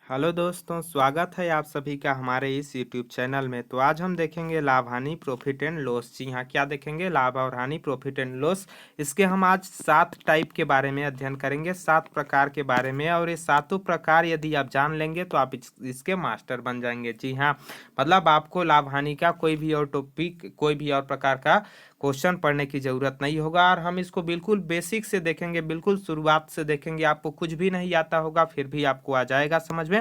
Hello दोस्तों, स्वागत है आप सभी का हमारे इस यूट्यूब चैनल में। तो आज हम देखेंगे लाभ हानि प्रॉफिट एंड लॉस। जी हाँ, क्या देखेंगे? लाभ और हानि प्रॉफिट एंड लॉस। इसके हम आज 7 टाइप के बारे में अध्ययन करेंगे, 7 प्रकार के बारे में। और ये सातों प्रकार यदि आप जान लेंगे तो आप इसके मास्टर बन जाएंगे। जी हाँ, मतलब आपको लाभ हानि का कोई भी और टॉपिक, कोई भी और प्रकार का क्वेश्चन पढ़ने की ज़रूरत नहीं होगा। और हम इसको बिल्कुल बेसिक से देखेंगे, बिल्कुल शुरुआत से देखेंगे। आपको कुछ भी नहीं आता होगा फिर भी आपको आ जाएगा समझ में।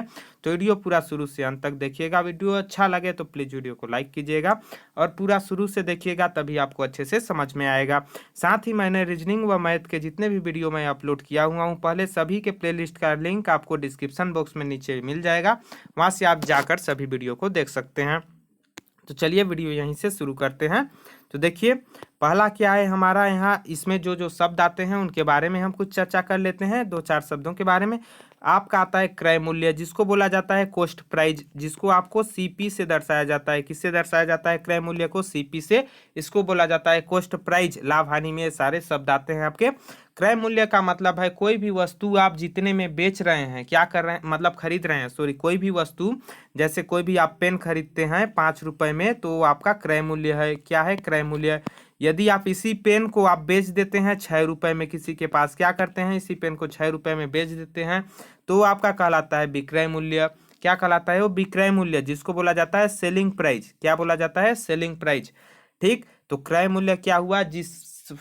तो वीडियो पूरा शुरू से अंत तक देखिएगा। वीडियो अच्छा लगे तो प्लीज़ वीडियो को लाइक कीजिएगा और पूरा शुरू से देखिएगा, तभी आपको अच्छे से समझ में आएगा। साथ ही मैंने रीजनिंग व मैथ के जितने भी वीडियो मैं अपलोड किया हुआ हूँ पहले, सभी के प्लेलिस्ट का लिंक आपको डिस्क्रिप्शन बॉक्स में नीचे मिल जाएगा। वहाँ से आप जाकर सभी वीडियो को देख सकते हैं। तो चलिए वीडियो यहीं से शुरू करते हैं। तो देखिए, पहला क्या है हमारा यहाँ, इसमें जो जो शब्द आते हैं उनके बारे में हम कुछ चर्चा कर लेते हैं, 2-4 शब्दों के बारे में। आपका आता है क्रय मूल्य, जिसको बोला जाता है कॉस्ट प्राइस, जिसको आपको सीपी से दर्शाया जाता है। किससे दर्शाया जाता है क्रय मूल्य को? सीपी से। इसको बोला जाता है कॉस्ट प्राइस। लाभ हानि में सारे शब्द आते हैं आपके। क्रय मूल्य का मतलब है कोई भी वस्तु आप जितने में बेच रहे हैं, क्या कर रहे हैं, मतलब खरीद रहे हैं, सॉरी, कोई भी वस्तु, जैसे कोई भी आप पेन खरीदते हैं 5 रुपए में, तो आपका क्रय मूल्य है। क्या है? क्रय मूल्य। यदि आप इसी पेन को आप बेच देते हैं 6 रुपए में किसी के पास, क्या करते हैं, इसी पेन को 6 रुपए में बेच देते हैं, तो आपका कहलाता है विक्रय मूल्य। क्या कहलाता है वो? विक्रय मूल्य, जिसको बोला जाता है सेलिंग प्राइस। क्या बोला जाता है? Selling price. ठीक, तो क्रय मूल्य क्या हुआ? जिस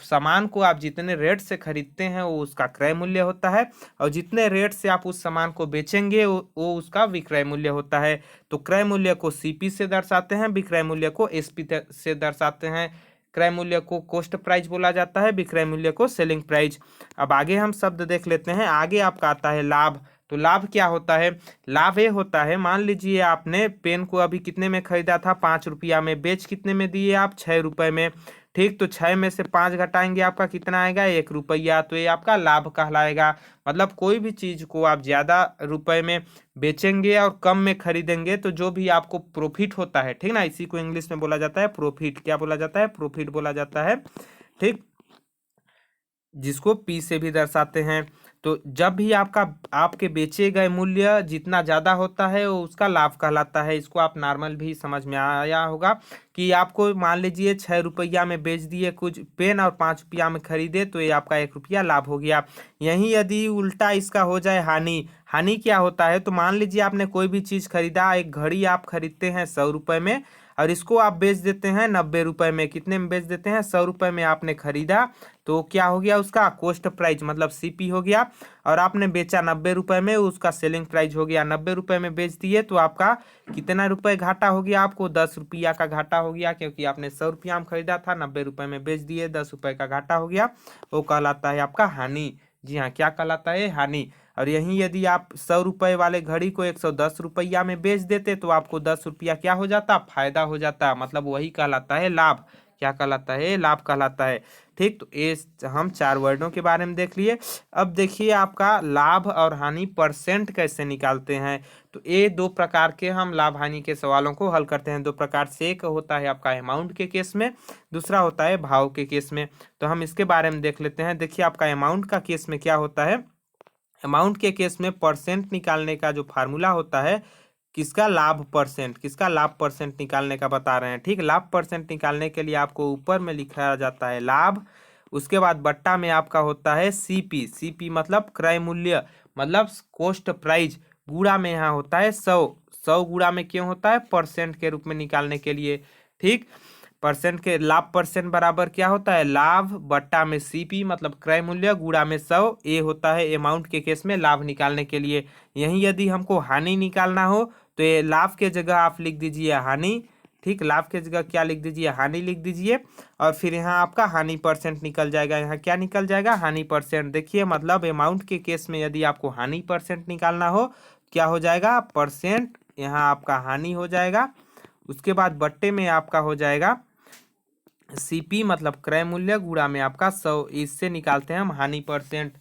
सामान को आप जितने रेट से खरीदते हैं वो उसका क्रय मूल्य होता है, और जितने रेट से आप उस सामान को बेचेंगे वो उसका विक्रय मूल्य होता है। तो क्रय मूल्य को सीपी से दर्शाते हैं, विक्रय मूल्य को एसपी से दर्शाते हैं। क्रय मूल्य को कॉस्ट प्राइस बोला जाता है, विक्रय मूल्य को सेलिंग प्राइस। अब आगे हम शब्द देख लेते हैं। आगे आपका आता है लाभ। तो लाभ क्या होता है? लाभ ये होता है, मान लीजिए आपने पेन को अभी कितने में खरीदा था? 5 रुपया में। बेच कितने में दिए आप? 6 रुपए में। ठीक, तो 6 में से 5 घटाएंगे, आपका कितना आएगा? 1 रुपया। तो ये आपका लाभ कहलाएगा। मतलब कोई भी चीज को आप ज्यादा रुपए में बेचेंगे और कम में खरीदेंगे तो जो भी आपको प्रॉफिट होता है, ठीक ना, इसी को इंग्लिश में बोला जाता है प्रॉफिट। क्या बोला जाता है? प्रॉफिट बोला जाता है। ठीक, जिसको पी से भी दर्शाते हैं। तो जब भी आपका आपके बेचे गए मूल्य जितना ज़्यादा होता है वो उसका लाभ कहलाता है। इसको आप नॉर्मल भी समझ में आया होगा कि आपको मान लीजिए 6 रुपया में बेच दिए कुछ पेन और 5 रुपया में खरीदे, तो ये आपका 1 रुपया लाभ हो गया। यहीं यदि उल्टा इसका हो जाए हानि। हानि क्या होता है? तो मान लीजिए आपने कोई भी चीज़ खरीदा, एक घड़ी आप खरीदते हैं 100 रुपये में, और इसको आप बेच देते हैं 90 रुपये में। कितने में बेच देते हैं? 100 रुपये में आपने खरीदा, तो क्या हो गया? उसका कॉस्ट प्राइस मतलब सीपी हो गया। और आपने बेचा 90 रुपये में, उसका सेलिंग प्राइस हो गया। 90 रुपये में बेच दिए तो आपका कितना रुपए घाटा हो गया? आपको 10 रुपया का घाटा हो गया, क्योंकि आपने 100 रुपया में खरीदा था, 90 रुपये में बेच दिए, 10 रुपये का घाटा हो गया। वो कहलाता है आपका हानि। जी हाँ, क्या कहलाता है? हानि। और यहीं यदि आप 100 रुपये वाले घड़ी को 110 रुपया में बेच देते तो आपको 10 रुपया क्या हो जाता? फायदा हो जाता। मतलब वही कहलाता है लाभ। क्या कहलाता है? लाभ कहलाता है। ठीक, तो ये हम 4 वर्डों के बारे में देख लिए। अब देखिए आपका लाभ और हानि परसेंट कैसे निकालते हैं। तो ये 2 प्रकार के हम लाभ हानि के सवालों को हल करते हैं। 2 प्रकार से, एक होता है आपका अमाउंट के केस में, दूसरा होता है भाव के केस में। तो हम इसके बारे में देख लेते हैं। देखिए आपका अमाउंट का केस में क्या होता है। अमाउंट के केस में परसेंट निकालने का जो फार्मूला होता है, किसका? लाभ परसेंट। किसका? लाभ परसेंट निकालने का बता रहे हैं। ठीक, लाभ परसेंट निकालने के लिए आपको ऊपर में लिखा जाता है लाभ, उसके बाद बट्टा में आपका होता है सीपी। सीपी मतलब क्रय मूल्य, मतलब कॉस्ट प्राइस। गुणा में यहाँ होता है 100। 100 गुणा में क्यों होता है? परसेंट के रूप में निकालने के लिए। ठीक, परसेंट के लाभ परसेंट बराबर क्या होता है? लाभ बट्टा में सीपी मतलब क्रय मूल्य गुणा में 100। ये होता है अमाउंट के केस में लाभ निकालने के लिए। यहीं यदि हमको हानि निकालना हो तो ये लाभ के जगह आप लिख दीजिए हानि। ठीक, लाभ के जगह क्या लिख दीजिए? हानि लिख दीजिए। और फिर यहाँ आपका हानि परसेंट निकल जाएगा। यहाँ क्या निकल जाएगा? हानि परसेंट। देखिए मतलब अमाउंट के केस में यदि आपको हानि परसेंट निकालना हो, क्या हो जाएगा? परसेंट, यहाँ आपका हानि हो जाएगा। उसके बाद बट्टे में आपका हो जाएगा सीपी मतलब क्रय मूल्य गुणा में आपका 100। इससे निकालते हैं हम हानि परसेंट।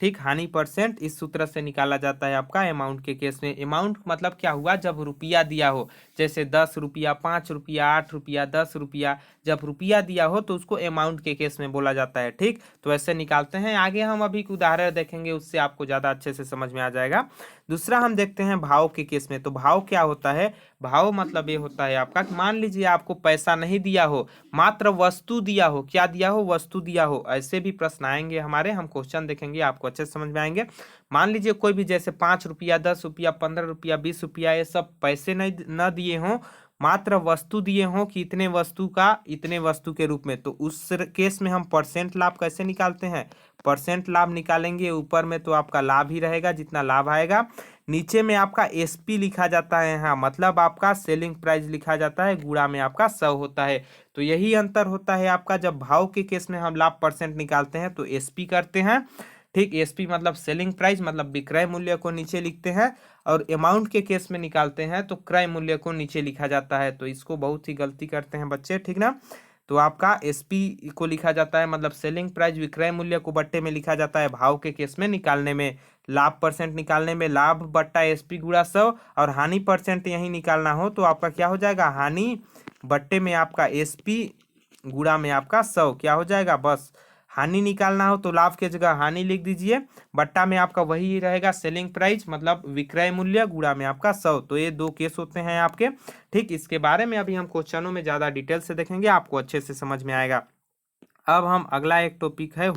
ठीक, हानि परसेंट इस सूत्र से निकाला जाता है आपका अमाउंट के केस में। अमाउंट मतलब क्या हुआ, जब रुपया दिया हो, जैसे 10 रुपया, 5 रुपया, 8 रुपया, 10 रुपया, जब रुपया दिया हो तो उसको अमाउंट के केस में बोला जाता है। ठीक, तो ऐसे निकालते हैं। आगे हम अभी एक उदाहरण देखेंगे, उससे आपको ज़्यादा अच्छे से समझ में आ जाएगा। दूसरा हम देखते हैं भाव के केस में। तो भाव क्या होता है, भाव मतलब ये होता है आपका, मान लीजिए आपको पैसा नहीं दिया हो, मात्र वस्तु दिया हो। क्या दिया हो, वस्तु दिया हो। ऐसे भी प्रश्न आएंगे हमारे, हम क्वेश्चन देखेंगे, आपको अच्छे से समझ में आएंगे। मान लीजिए कोई भी, जैसे 5 रुपया, 10 रुपया, 15 रुपया, 20 रुपया, ये सब पैसे नहीं न दिए हों, मात्र वस्तु दिए हों कि इतने वस्तु का इतने वस्तु के रूप में, तो उस केस में हम परसेंट लाभ कैसे निकालते हैं, परसेंट लाभ निकालेंगे। ऊपर में तो आपका लाभ ही रहेगा, जितना लाभ आएगा। नीचे में आपका एसपी लिखा जाता है, हाँ, मतलब आपका सेलिंग प्राइस लिखा जाता है, गुणा में आपका 100 होता है। तो यही अंतर होता है आपका। जब भाव के केस में हम लाभ परसेंट निकालते हैं तो एसपी करते हैं। ठीक, एसपी मतलब सेलिंग प्राइस, मतलब विक्रय मूल्य को नीचे लिखते हैं। और अमाउंट के केस में निकालते हैं तो क्रय मूल्य को नीचे लिखा जाता है। तो इसको बहुत ही गलती करते हैं बच्चे, ठीक ना। तो आपका एसपी को लिखा जाता है, मतलब सेलिंग प्राइस, विक्रय मूल्य को बट्टे में लिखा जाता है भाव के केस में निकालने में। लाभ परसेंट निकालने में लाभ बट्टा एसपी गुणा 100, और हानि परसेंट यही निकालना हो तो आपका क्या हो जाएगा, हानि बट्टे में आपका एसपी गुणा में आपका 100 क्या हो जाएगा। बस हानि निकालना हो तो लाभ के जगह हानि लिख दीजिए, बट्टा में आपका वही रहेगा सेलिंग प्राइस, मतलब विक्रय मूल्य, गुणा में आपका 100। तो ये दो केस होते हैं आपके। ठीक, इसके बारे में अभी हम क्वेश्चनों में ज़्यादा डिटेल से देखेंगे, आपको अच्छे से समझ में आएगा। अब हम अगला एक टॉपिक है,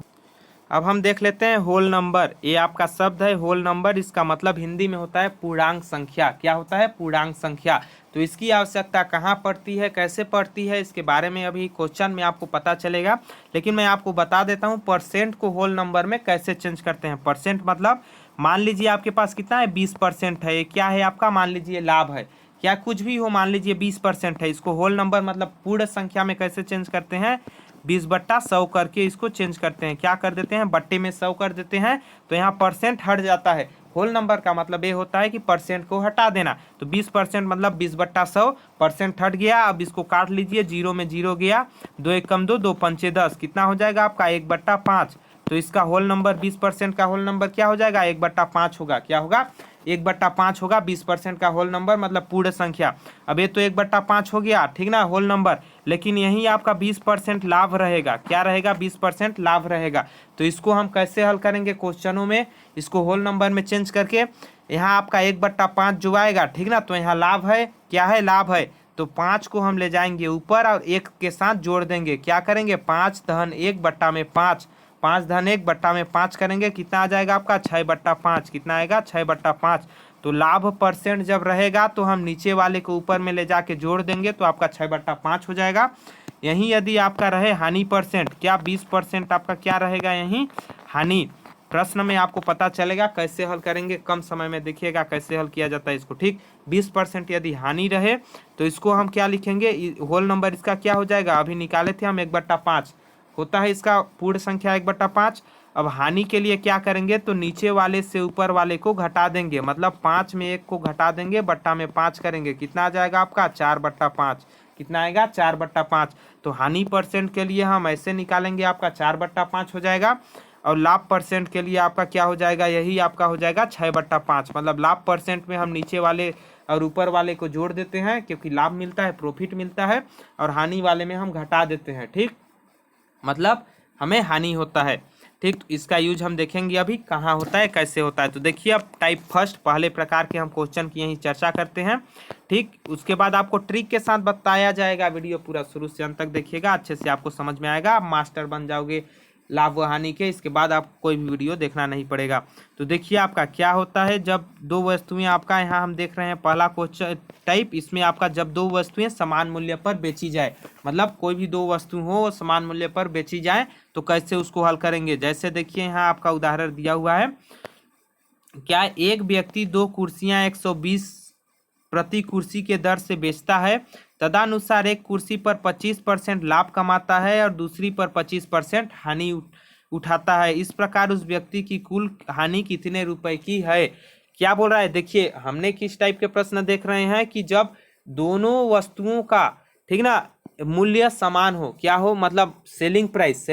अब हम देख लेते हैं होल नंबर। ये आपका शब्द है होल नंबर, इसका मतलब हिंदी में होता है पूर्णांक संख्या। क्या होता है, पूर्णांक संख्या। तो इसकी आवश्यकता कहाँ पड़ती है, कैसे पड़ती है, इसके बारे में अभी क्वेश्चन में आपको पता चलेगा। लेकिन मैं आपको बता देता हूँ परसेंट को होल नंबर में कैसे चेंज करते हैं। परसेंट मतलब मान लीजिए आपके पास कितना है, 20% है। ये क्या है आपका, मान लीजिए लाभ है, क्या कुछ भी हो, मान लीजिए 20% है। इसको होल नंबर मतलब पूर्ण संख्या में कैसे चेंज करते हैं, 20/100 करके इसको चेंज करते हैं। क्या कर देते हैं, बट्टे में 100 कर देते हैं, तो यहाँ परसेंट हट जाता है। होल नंबर का मतलब ये होता है कि परसेंट को हटा देना। तो 20% मतलब 20/100, परसेंट हट गया। अब इसको काट लीजिए, जीरो में जीरो गया, 2 1 कम 2, 2 5 10, कितना हो जाएगा आपका 1/5। तो इसका होल नंबर 20% का होल नंबर क्या हो जाएगा, 1/5 होगा। क्या होगा, 1/5 होगा 20% का होल नंबर, मतलब पूर्ण संख्या। अब ये तो 1/5 हो गया, ठीक ना, होल नंबर। लेकिन यही आपका 20% लाभ रहेगा। क्या रहेगा, 20% लाभ रहेगा। तो इसको हम कैसे हल करेंगे क्वेश्चनों में, इसको होल नंबर में चेंज करके, यहाँ आपका 1/5 जो आएगा, ठीक ना, तो यहाँ लाभ है, क्या है, लाभ है। तो 5 को हम ले जाएंगे ऊपर और 1 के साथ जोड़ देंगे। क्या करेंगे, 5 धन 1/5, 5 धन 1/5 करेंगे, कितना आ जाएगा आपका 6/5। कितना आएगा, 6/5। तो लाभ परसेंट जब रहेगा तो हम नीचे वाले को ऊपर में ले जाके जोड़ देंगे, तो आपका 6/5 हो जाएगा। यहीं यदि आपका रहे हानि परसेंट, क्या 20% आपका क्या रहेगा, यहीं हानि। प्रश्न में आपको पता चलेगा कैसे हल करेंगे, कम समय में देखिएगा कैसे हल किया जाता है इसको। ठीक, 20% यदि हानि रहे तो इसको हम क्या लिखेंगे, होल नंबर इसका क्या हो जाएगा, अभी निकाले थे हम 1/5 होता है इसका पूर्ण संख्या 1/5। अब हानि के लिए क्या करेंगे, तो नीचे वाले से ऊपर वाले को घटा देंगे, मतलब 5 में 1 को घटा देंगे, बट्टा में 5 करेंगे, कितना आ जाएगा आपका 4/5। कितना आएगा, 4/5। तो हानि परसेंट के लिए हम ऐसे निकालेंगे, आपका 4/5 हो जाएगा। और लाभ परसेंट के लिए आपका क्या हो जाएगा, यही आपका हो जाएगा 6/5। मतलब लाभ परसेंट में हम नीचे वाले और ऊपर वाले को जोड़ देते हैं, क्योंकि लाभ मिलता है, प्रॉफिट मिलता है, और हानि वाले में हम घटा देते हैं। ठीक, मतलब हमें हानि होता है। ठीक, तो इसका यूज हम देखेंगे अभी कहाँ होता है, कैसे होता है। तो देखिए, अब टाइप फर्स्ट पहले प्रकार के हम क्वेश्चन की यही चर्चा करते हैं। ठीक, उसके बाद आपको ट्रिक के साथ बताया जाएगा। वीडियो पूरा शुरू से अंत तक देखिएगा, अच्छे से आपको समझ में आएगा, आप मास्टर बन जाओगे लाभ व हानि के। इसके बाद आपको कोई भी वीडियो देखना नहीं पड़ेगा। तो देखिए आपका क्या होता है, जब दो वस्तुएं आपका, यहाँ हम देख रहे हैं पहला क्वेश्चन टाइप, इसमें आपका जब दो वस्तुएं समान मूल्य पर बेची जाए, मतलब कोई भी दो वस्तु हो समान मूल्य पर बेची जाए, तो कैसे उसको हल करेंगे। जैसे देखिए यहाँ आपका उदाहरण दिया हुआ है, क्या एक व्यक्ति दो कुर्सियां 120 प्रति कुर्सी के दर से बेचता है, तदनुसार एक कुर्सी पर 25% लाभ कमाता है और दूसरी पर 25% हानि उठाता है। इस प्रकार उस व्यक्ति की कुल हानि कितने रुपए की है। क्या बोल रहा है, देखिए हमने किस टाइप के प्रश्न देख रहे हैं कि जब दोनों वस्तुओं का, ठीक ना, मूल्य समान हो, क्या हो, मतलब सेलिंग प्राइस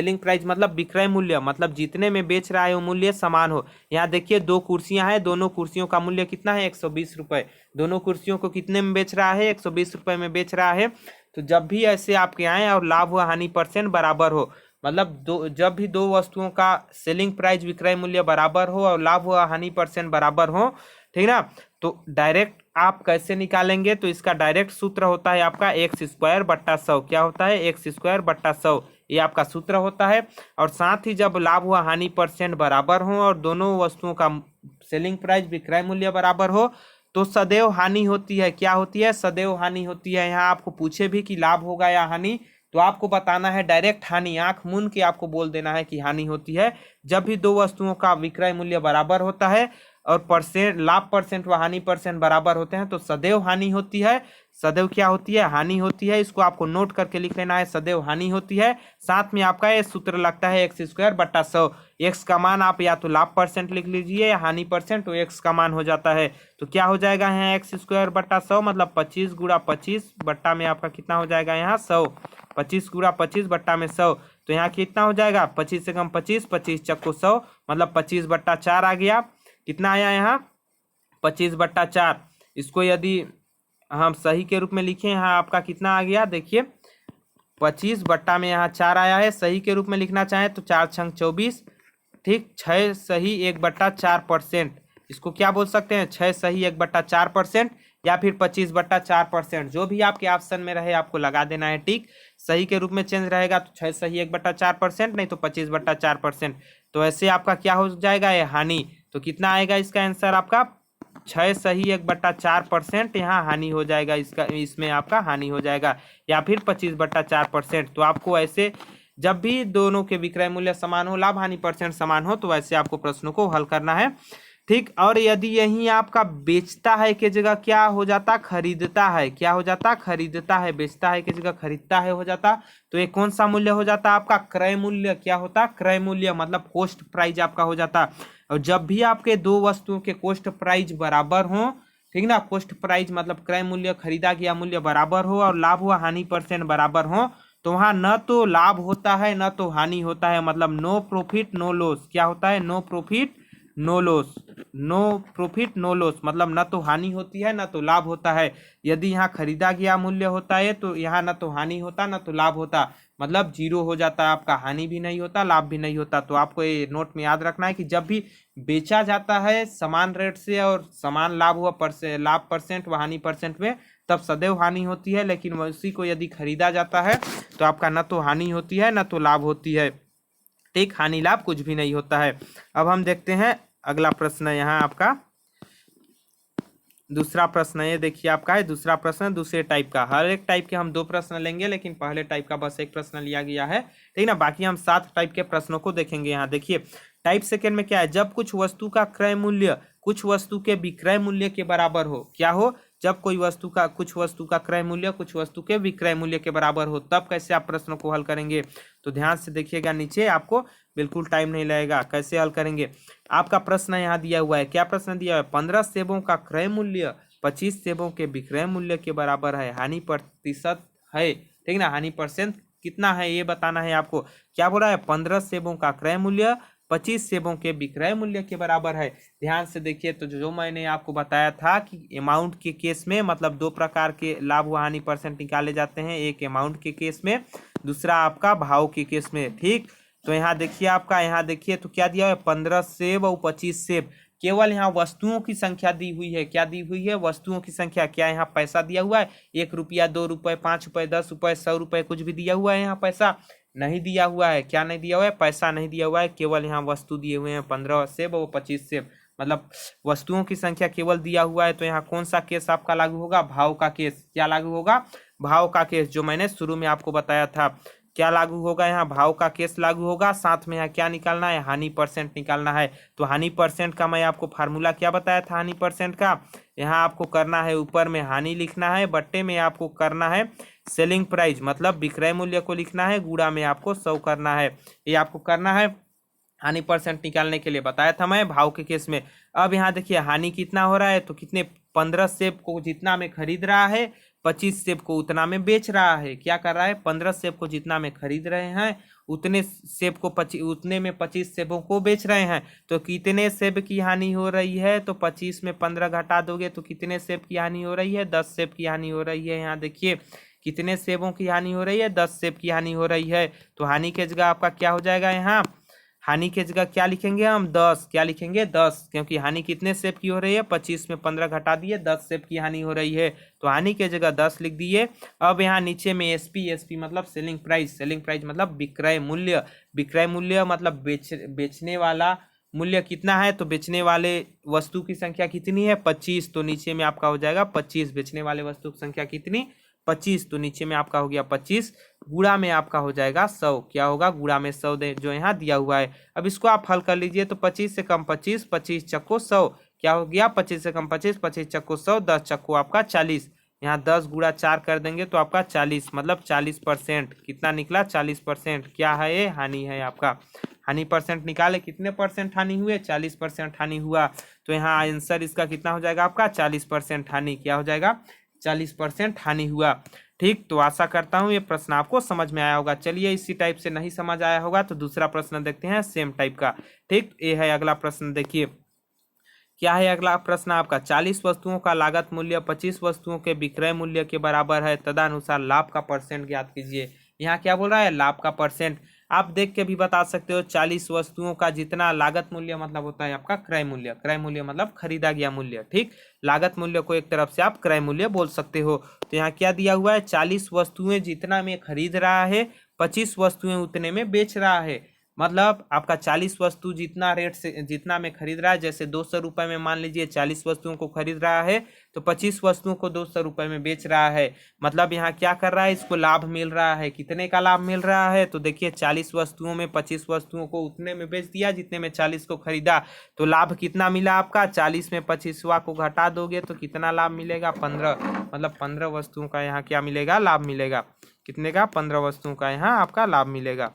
मतलब विक्रय मूल्य, मतलब जितने में बेच रहा है वो मूल्य समान हो। यहाँ देखिए दो कुर्सियां हैं, दोनों कुर्सियों का मूल्य कितना है, 120 रुपये। दोनों कुर्सियों को कितने में बेच रहा है, 120 रुपये में बेच रहा है। तो जब भी ऐसे आपके आए और लाभ व हानि परसेंट बराबर हो, मतलब जब भी दो वस्तुओं का सेलिंग प्राइस विक्रय मूल्य बराबर हो और लाभ व हानि परसेंट बराबर हो, ठीक ना, तो डायरेक्ट आप कैसे निकालेंगे, तो इसका डायरेक्ट सूत्र होता है आपका एक्स स्क्वायर बट्टा 100। क्या होता है, एक्स स्क्वायर बट्टा 100, ये आपका सूत्र होता है। और साथ ही जब लाभ व हानि परसेंट बराबर हो और दोनों वस्तुओं का सेलिंग प्राइस विक्रय मूल्य बराबर हो, तो सदैव हानि होती है। क्या होती है, सदैव हानि होती है। यहाँ आपको पूछे भी कि लाभ होगा या हानि, तो आपको बताना है डायरेक्ट हानि, आंख मूंद के आपको बोल देना है कि हानि होती है। जब भी दो वस्तुओं का विक्रय मूल्य बराबर होता है और परसेंट लाभ परसेंट व हानि परसेंट बराबर होते हैं, तो सदैव हानि होती है। सदैव क्या होती है, हानि होती है। इसको आपको नोट करके लिख लेना है, सदैव हानि होती है। साथ में आपका ये सूत्र लगता है एक्स स्क्वायर बट्टा 100। एक्स का मान आप या तो लाभ परसेंट लिख लीजिए या हानि परसेंट, तो एक्स का मान हो जाता है। तो क्या हो जाएगा यहाँ एक्स स्क्वायर बट्टा 100 मतलब 25 गुणा 25 बट्टा में आपका कितना हो जाएगा यहाँ 100। 25 गुणा 25 बट्टा में 100, तो यहाँ कितना हो जाएगा, 25 से कम 25, 25 चक्को 100 मतलब 25 बट्टा 4 आ गया। कितना आया यहाँ, 25 बट्टा 4। इसको यदि हम सही के रूप में लिखें, यहाँ आपका कितना आ गया, देखिए 25 बट्टा में यहाँ 4 आया है। सही के रूप में लिखना चाहें तो 4 छंग 24, ठीक, 6 सही 1/4%। इसको क्या बोल सकते हैं, 6 सही 1/4%, या फिर 25 बट्टा 4%, जो भी आपके ऑप्शन में रहे आपको लगा देना है टिक। सही के रूप में चेंज रहेगा तो 6 सही 1/4%, नहीं तो 25 बट्टा 4%। तो ऐसे आपका क्या हो जाएगा, ये हानि। तो कितना आएगा इसका आंसर आपका, 6 सही 1/4%, यहाँ हानि हो जाएगा, इसका इसमें आपका हानि हो जाएगा, या फिर 25/4%। तो आपको ऐसे जब भी दोनों के विक्रय मूल्य समान हो, लाभ हानि परसेंट समान हो, तो ऐसे आपको प्रश्नों को हल करना है, ठीक। और यदि यही आपका बेचता है की जगह क्या हो जाता, खरीदता है, क्या हो जाता, खरीदता है, बेचता है की जगह खरीदता है हो जाता, तो ये कौन सा मूल्य हो जाता आपका, क्रय मूल्य। क्या होता, क्रय मूल्य मतलब कॉस्ट प्राइस आपका हो जाता। और जब भी आपके दो वस्तुओं के कॉस्ट प्राइस बराबर हो, ठीक ना, कॉस्ट प्राइस मतलब क्रय मूल्य खरीदा गया मूल्य बराबर हो और लाभ व हानि परसेंट बराबर हो, तो वहां न तो लाभ होता है न तो हानि होता है, मतलब नो प्रॉफिट नो लॉस। क्या होता है, no profit no loss, no profit no loss, मतलब न तो हानि होती है न तो लाभ होता है। यदि यहाँ खरीदा गया मूल्य होता है तो यहाँ न तो हानि होता न तो लाभ होता, मतलब जीरो हो जाता है आपका, हानि भी नहीं होता लाभ भी नहीं होता। तो आपको ये नोट में याद रखना है कि जब भी बेचा जाता है समान रेट से और समान लाभ हुआ लाभ परसेंट व हानि परसेंट में, तब सदैव हानि होती है। लेकिन उसी को यदि खरीदा जाता है तो आपका न तो हानि होती है न तो लाभ होती है, ठीक, हानि लाभ कुछ भी नहीं होता है। अब हम देखते हैं अगला प्रश्न है यहाँ आपका दूसरा प्रश्न। ये देखिए आपका है दूसरा प्रश्न, दूसरे टाइप का। हर एक टाइप के हम 2 प्रश्न लेंगे, लेकिन पहले टाइप का बस एक प्रश्न लिया गया है, ठीक ना। बाकी हम 7 टाइप के प्रश्नों को देखेंगे। यहाँ देखिए टाइप सेकेंड में क्या है, जब कुछ वस्तु का क्रय मूल्य कुछ वस्तु के विक्रय मूल्य के बराबर हो। क्या हो, जब कोई वस्तु का कुछ वस्तु का क्रय मूल्य कुछ वस्तु के विक्रय मूल्य के बराबर हो, तब कैसे आप प्रश्नों को हल करेंगे। तो ध्यान से देखिएगा, नीचे आपको बिल्कुल टाइम नहीं लगेगा। कैसे हल करेंगे, आपका प्रश्न यहाँ दिया हुआ है। क्या प्रश्न दिया हुआ है, 15 सेबों का क्रय मूल्य 25 सेबों के विक्रय मूल्य के बराबर है, हानि प्रतिशत है, ठीक ना, हानि परसेंट कितना है ये बताना है आपको। क्या बोला है, 15 सेबों का क्रय मूल्य 25 सेबों के विक्रय मूल्य के बराबर है। ध्यान से देखिए, तो जो मैंने आपको बताया था कि अमाउंट के केस में मतलब 2 प्रकार के लाभ व हानि परसेंट निकाले जाते हैं, एक अमाउंट के केस में, दूसरा आपका भाव के केस में, ठीक। तो यहाँ देखिए आपका, यहाँ देखिए तो क्या दिया है, 15 सेब और 25 सेब। केवल यहाँ वस्तुओं की संख्या दी हुई है, क्या दी हुई है, वस्तुओं की संख्या। क्या यहाँ पैसा दिया हुआ है, 1 रुपया 2 रुपये 5 रुपये 10 रुपये 100 रुपये कुछ भी दिया हुआ है, यहाँ पैसा नहीं दिया हुआ है। क्या नहीं दिया हुआ है, पैसा नहीं दिया हुआ है, केवल यहाँ वस्तु दिए हुए हैं, 15 सेब और 25 सेब, मतलब वस्तुओं की संख्या केवल दिया हुआ है। तो यहाँ कौन सा केस आपका लागू होगा, भाव का केस। क्या लागू होगा, भाव का केस, जो मैंने शुरू में आपको बताया था। क्या लागू होगा, यहाँ भाव का केस लागू होगा। साथ में यहाँ क्या निकालना है, हानि परसेंट निकालना है। तो हानि परसेंट का मैं आपको फार्मूला क्या बताया था, हानि परसेंट का, यहाँ आपको करना है ऊपर में हानि लिखना है, बट्टे में आपको करना है सेलिंग प्राइस मतलब विक्रय मूल्य को लिखना है, गुणा में आपको 100 करना है। ये आपको करना है हानि परसेंट निकालने के लिए बताया था मैं भाव के केस में। अब यहाँ देखिए हानि कितना हो रहा है, तो कितने, 15 सेब को जितना में खरीद रहा है 25 सेब को उतना में बेच रहा है। क्या कर रहा है, 15 सेब को जितना में खरीद रहे हैं उतने सेब को उतने में 25 सेबों को बेच रहे हैं। तो कितने सेब की हानि हो रही है, तो 25 में 15 घटा दोगे तो कितने सेब की हानि हो रही है, 10 सेब की हानि हो रही है। यहाँ देखिए कितने सेबों की हानि हो रही है, 10 सेब की हानि हो रही है। तो हानि के जगह आपका क्या हो जाएगा, यहाँ हानि के जगह क्या लिखेंगे हम, 10। क्या लिखेंगे, 10, क्योंकि हानि कितने सेब की हो रही है, 25 में 15 घटा दिए, 10 सेब की हानि हो रही है। तो हानि के जगह 10 लिख दिए। अब यहाँ नीचे में एसपी मतलब सेलिंग प्राइस, सेलिंग प्राइस मतलब विक्रय मूल्य, विक्रय मूल्य मतलब बेचने वाला मूल्य कितना है, तो बेचने वाले वस्तु की संख्या कितनी है, 25। तो नीचे में आपका हो जाएगा 25, बेचने वाले वस्तु की संख्या कितनी, 25। तो नीचे में आपका हो गया 25, गुणा में आपका हो जाएगा 100। क्या होगा, गुणा में 100 जो यहाँ दिया हुआ है। अब इसको आप हल कर लीजिए, तो 25 से कम 25, 25 चक्को 100, क्या हो गया, 25 से कम 25, 25 चक्को 100, 10 चक्को आपका 40। यहाँ 10 गुणा 4 कर देंगे तो आपका 40, मतलब 40%। कितना निकला, 40%। क्या है ये, हानि है आपका। हानि परसेंट निकाले, कितने परसेंट हानि हुए, 40% हानि हुआ। तो यहाँ आंसर इसका कितना हो जाएगा आपका, 40% हानि। क्या हो जाएगा, 40% हानि हुआ। ठीक, तो आशा करता हूँ ये प्रश्न आपको समझ में आया होगा। चलिए इसी टाइप से नहीं समझ आया होगा तो दूसरा प्रश्न देखते हैं सेम टाइप का। ठीक, ये है अगला प्रश्न। देखिए क्या है अगला प्रश्न आपका, 40 वस्तुओं का लागत मूल्य 25 वस्तुओं के विक्रय मूल्य के बराबर है, तदनुसार लाभ का परसेंट ज्ञात कीजिए। यहाँ क्या बोल रहा है, लाभ का परसेंट। आप देख के भी बता सकते हो, 40 वस्तुओं का जितना लागत मूल्य मतलब होता है आपका क्रय मूल्य, क्रय मूल्य मतलब खरीदा गया मूल्य। ठीक, लागत मूल्य को एक तरफ से आप क्रय मूल्य बोल सकते हो। तो यहाँ क्या दिया हुआ है, 40 वस्तुएं जितना में खरीद रहा है, 25 वस्तुएं उतने में बेच रहा है। मतलब आपका 40 वस्तु जितना रेट से जितना में खरीद रहा है, जैसे 200 रुपये में मान लीजिए 40 वस्तुओं को खरीद रहा है, तो 25 वस्तुओं को 200 रुपये में बेच रहा है। मतलब यहाँ क्या कर रहा है, इसको लाभ मिल रहा है। कितने का लाभ मिल रहा है, तो देखिए 40 वस्तुओं में 25 वस्तुओं को उतने में बेच दिया जितने में 40 को खरीदा। तो लाभ कितना मिला आपका, 40 में 25वां को घटा दोगे तो कितना लाभ मिलेगा, 15। मतलब 15 वस्तुओं का यहाँ क्या मिलेगा, लाभ मिलेगा। कितने का, 15 वस्तुओं का यहाँ आपका लाभ मिलेगा।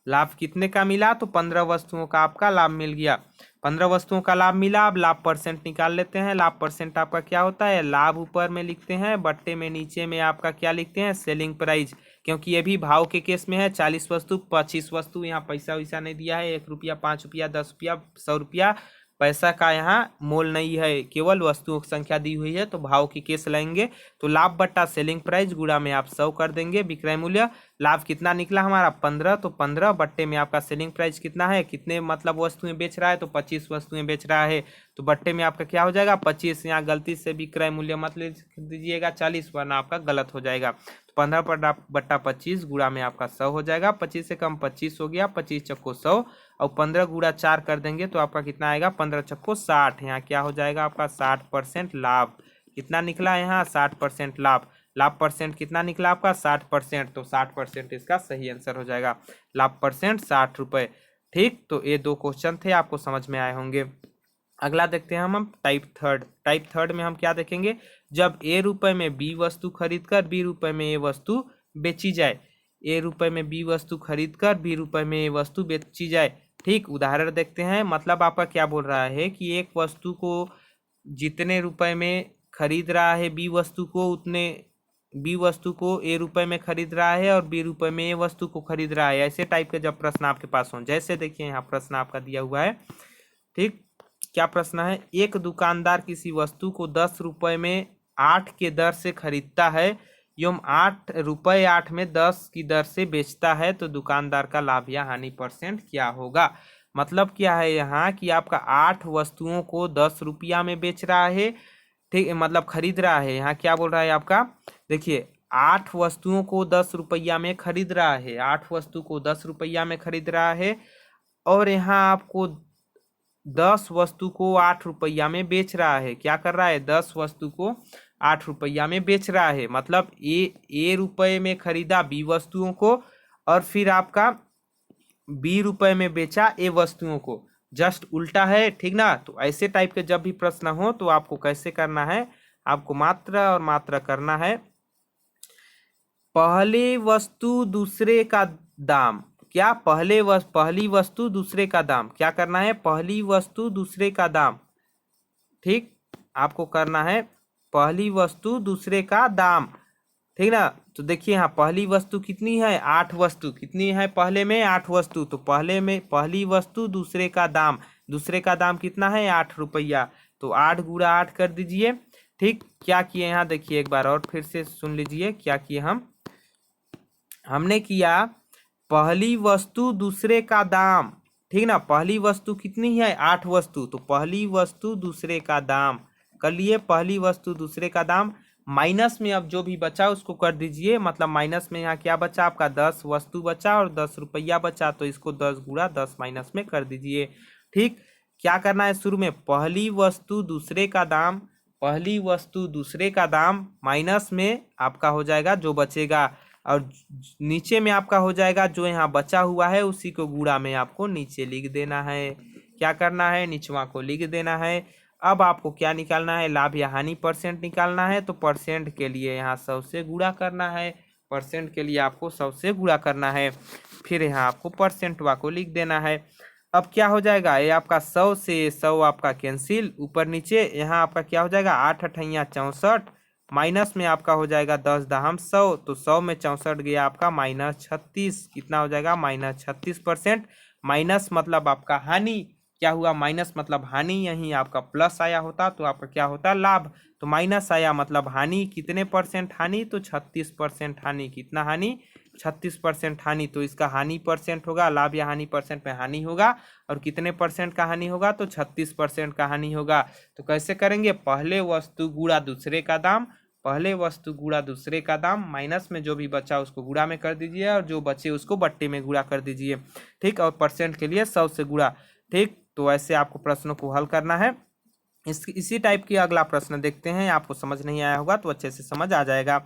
लाभ कितने का मिला, तो 15 वस्तुओं का आपका लाभ मिल गया। 15 वस्तुओं का लाभ मिला। अब लाभ परसेंट निकाल लेते हैं। लाभ परसेंट आपका क्या होता है, लाभ ऊपर में लिखते हैं, बट्टे में नीचे में आपका क्या लिखते हैं, सेलिंग प्राइस। क्योंकि ये भी भाव के केस में है, 40 वस्तु 25 वस्तु, यहाँ पैसा वैसा नहीं दिया है, 1 रुपया, 5 रुपया, 10 रुपया, 100 रुपया, पैसा का यहाँ मोल नहीं है, केवल वस्तुओं की संख्या दी हुई है। तो भाव की केस लेंगे तो लाभ बट्टा सेलिंग प्राइस गुणा में आप 100 कर देंगे विक्रय मूल्य। लाभ कितना निकला हमारा, 15। तो 15 बट्टे में आपका सेलिंग प्राइस कितना है, कितने मतलब वस्तुएं बेच रहा है, तो 25 वस्तुएं बेच रहा है। तो बट्टे में आपका क्या हो जाएगा, 25। यहाँ गलती से विक्रय मूल्य मत लिख दीजिएगा 40, वरना आपका गलत हो जाएगा। तो 15 बट्टा 25 गुणा में आपका 100 हो जाएगा। 25 से कम 25 हो गया, 25 चक्को 100, और 15 गुणा 4 कर देंगे तो आपका कितना आएगा, 15 चक्को 60। यहाँ क्या हो जाएगा आपका 60% लाभ। कितना निकला यहाँ, 60% लाभ। लाभ परसेंट कितना निकला आपका, 60%। तो 60% इसका सही आंसर हो जाएगा। लाभ परसेंट 60 रुपये। ठीक, तो ये 2 क्वेश्चन थे, आपको समझ में आए होंगे। अगला देखते हैं हम टाइप थर्ड। टाइप थर्ड में हम क्या देखेंगे, जब ए रुपये में बी वस्तु खरीद कर बी रुपये में ए वस्तु बेची जाए। ए रुपये में बी वस्तु खरीद कर बी रुपये में ए वस्तु बेची जाए। ठीक, उदाहरण देखते हैं। मतलब आपका क्या बोल रहा है कि एक वस्तु को जितने रुपए में खरीद रहा है बी वस्तु को, उतने बी वस्तु को ए रुपये में खरीद रहा है और बी रुपये में ए वस्तु को खरीद रहा है। ऐसे टाइप के जब प्रश्न आपके पास हों, जैसे देखिए यहाँ प्रश्न आपका दिया हुआ है। ठीक, क्या प्रश्न है, एक दुकानदार किसी वस्तु को 10 रुपये में 8 के दर से खरीदता है एवं 8 रुपये 8 में 10 की दर से बेचता है, तो दुकानदार का लाभ या हानि परसेंट क्या होगा। मतलब क्या है यहाँ कि आपका 8 वस्तुओं को 10 रुपया में बेच रहा है। ठीक, मतलब खरीद रहा है। यहाँ क्या बोल रहा है आपका, देखिए 8 वस्तुओं को 10 रुपया में खरीद रहा है, 8 वस्तु को 10 रुपया में खरीद रहा है, और यहाँ आपको 10 वस्तु को 8 रुपया में बेच रहा है। क्या कर रहा है, 10 वस्तु को 8 रुपया में बेच रहा है। मतलब ए रुपये में खरीदा बी वस्तुओं को, और फिर आपका बी रुपये में बेचा ए वस्तुओं को। जस्ट उल्टा है, ठीक ना। तो ऐसे टाइप के जब भी प्रश्न हो तो आपको कैसे करना है, आपको मात्र और मात्र करना है, पहले वस्तु दूसरे का दाम। क्या, पहली वस्तु दूसरे का दाम। क्या करना है, पहली वस्तु दूसरे का दाम। ठीक, आपको करना है पहली वस्तु दूसरे का दाम, ठीक ना। तो देखिए यहाँ पहली वस्तु कितनी है, 8 वस्तु, कितनी है पहले में, 8 वस्तु। तो पहले में पहली वस्तु दूसरे का दाम, दूसरे का दाम कितना है, 8 रुपया। तो 8 गुणा 8 कर दीजिए। ठीक, क्या किए यहाँ देखिए एक बार और फिर से सुन लीजिए क्या किए हमने किया पहली वस्तु दूसरे का दाम, ठीक ना। पहली वस्तु कितनी है, 8 वस्तु। तो पहली वस्तु दूसरे का दाम कर लिए, पहली वस्तु दूसरे का दाम माइनस में अब जो भी बचा उसको कर दीजिए। मतलब माइनस में यहाँ क्या बचा आपका, 10 वस्तु बचा और 10 रुपया बचा। तो इसको 10 गुणा 10 माइनस में कर दीजिए। ठीक, क्या करना है शुरू में, पहली वस्तु दूसरे का दाम, पहली वस्तु दूसरे का दाम माइनस में आपका हो जाएगा जो बचेगा, और नीचे में आपका हो जाएगा जो यहाँ बचा हुआ है उसी को गुणा में आपको नीचे लिख देना है। क्या करना है, निचवा को लिख देना है। अब आपको क्या निकालना है, लाभ या हानि परसेंट निकालना है। तो परसेंट के लिए यहाँ 100 से गुणा करना है, परसेंट के लिए आपको 100 से गुणा करना है। फिर यहाँ आपको परसेंट वा को लिख देना है। अब क्या हो जाएगा, ये आपका 100 से 100 आपका कैंसिल, ऊपर नीचे यहाँ आपका क्या हो जाएगा, 8 अठैया 64, माइनस में आपका हो जाएगा 10 दहम 100। तो 100 में 64 गया आपका -36, कितना हो जाएगा, -36%। माइनस मतलब आपका हानि, क्या हुआ, माइनस मतलब हानि, यहीं आपका प्लस आया होता तो आपका क्या होता, लाभ। तो माइनस आया मतलब हानि, कितने परसेंट हानि, तो 36% हानि। कितना हानि, 36% हानि। तो इसका हानि परसेंट होगा, लाभ या हानि परसेंट में हानि होगा, और कितने परसेंट का हानि होगा, तो 36% का हानि होगा। तो कैसे करेंगे, पहले वस्तु गुणा दूसरे का दाम, पहले वस्तु गुणा दूसरे का दाम, माइनस में जो भी बचा उसको गुणा में कर दीजिए, और जो बचे उसको बट्टे में गुणा कर दीजिए। ठीक, और परसेंट के लिए 100 से गुणा। ठीक, तो ऐसे आपको प्रश्नों को हल करना है। इसी टाइप की अगला प्रश्न देखते हैं। आपको समझ नहीं आया होगा तो अच्छे से समझ आ जाएगा।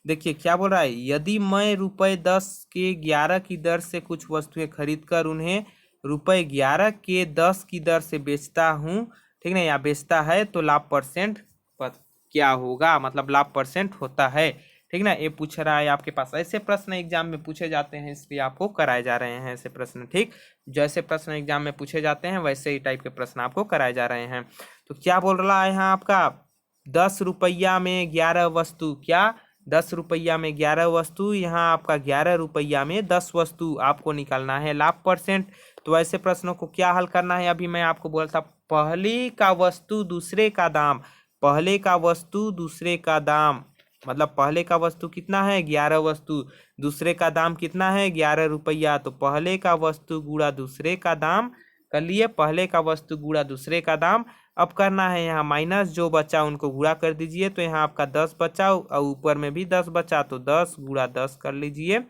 देखिए क्या बोल रहा है, यदि मैं ₹10 के 11 की दर से कुछ वस्तुएं खरीद कर उन्हें ₹11 के 10 की दर से बेचता हूँ, ठीक ना, या बेचता है, तो लाभ परसेंट क्या होगा, मतलब लाभ परसेंट होता है। ठीक ना, ये पूछ रहा है आपके पास। ऐसे प्रश्न एग्जाम में पूछे जाते हैं, इसलिए आपको कराए जा रहे हैं ऐसे प्रश्न। ठीक, जैसे प्रश्न एग्जाम में पूछे जाते हैं वैसे ही टाइप के प्रश्न आपको कराए जा रहे हैं। तो क्या बोल रहा है यहाँ आपका, 10 रुपया में 11 वस्तु, क्या 10 रुपया में 11 वस्तु, यहाँ आपका 11 रुपया में 10 वस्तु आपको निकालना है लाभ परसेंट। तो ऐसे प्रश्नों को क्या हल करना है, अभी मैं आपको बोलता, पहले का वस्तु दूसरे का दाम, पहले का वस्तु दूसरे का दाम, मतलब पहले का वस्तु कितना है, 11 वस्तु, दूसरे का दाम कितना है, 11 रुपया। तो पहले का वस्तु गुणा दूसरे का दाम कर लिए, पहले का वस्तु गुणा दूसरे का दाम। अब करना है यहाँ माइनस, जो बचा उनको गुणा कर दीजिए। तो यहाँ आपका 10 बचा और ऊपर में भी 10 बचा, तो 10 गुणा 10 कर लीजिए।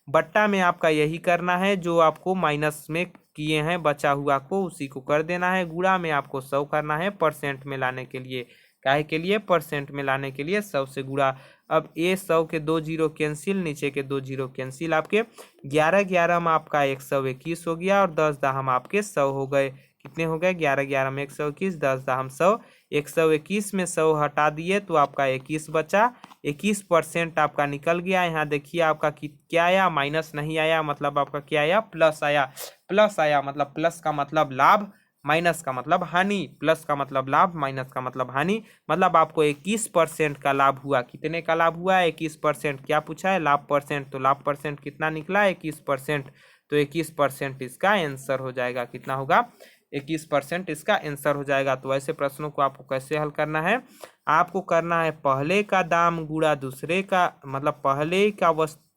बट्टा में आपका यही करना है जो आपको माइनस में किए हैं, बचा हुआ को उसी को कर देना है। गुणा में आपको 100 करना है परसेंट में लाने के लिए, काहे के लिए, परसेंट में लाने के लिए 100 से गुणा। अब ये 100 के 2 जीरो कैंसिल, नीचे के 2 जीरो कैंसिल, आपके 11 11 में आपका 121 हो गया, और 10 दाम आपके 100 हो गए। कितने हो गए, 11 11 में 121, 10 दाम 100, 121 में 100 हटा दिए तो आपका 21 बचा, 21% आपका निकल गया। यहाँ देखिए आपका क्या आया, माइनस नहीं आया, मतलब आपका क्या आया, प्लस आया। प्लस आया मतलब प्लस का मतलब लाभ, माइनस का मतलब हानि, प्लस का मतलब लाभ, माइनस का मतलब हानि। मतलब आपको 21% का लाभ हुआ। कितने का लाभ हुआ, 21%। क्या पूछा है, लाभ परसेंट। तो लाभ परसेंट कितना निकला, 21%। तो 21% इसका आंसर हो जाएगा। कितना होगा, 21% इसका आंसर हो जाएगा। तो ऐसे प्रश्नों को आपको कैसे हल करना है, आपको करना है पहले का दाम गुणा दूसरे का, मतलब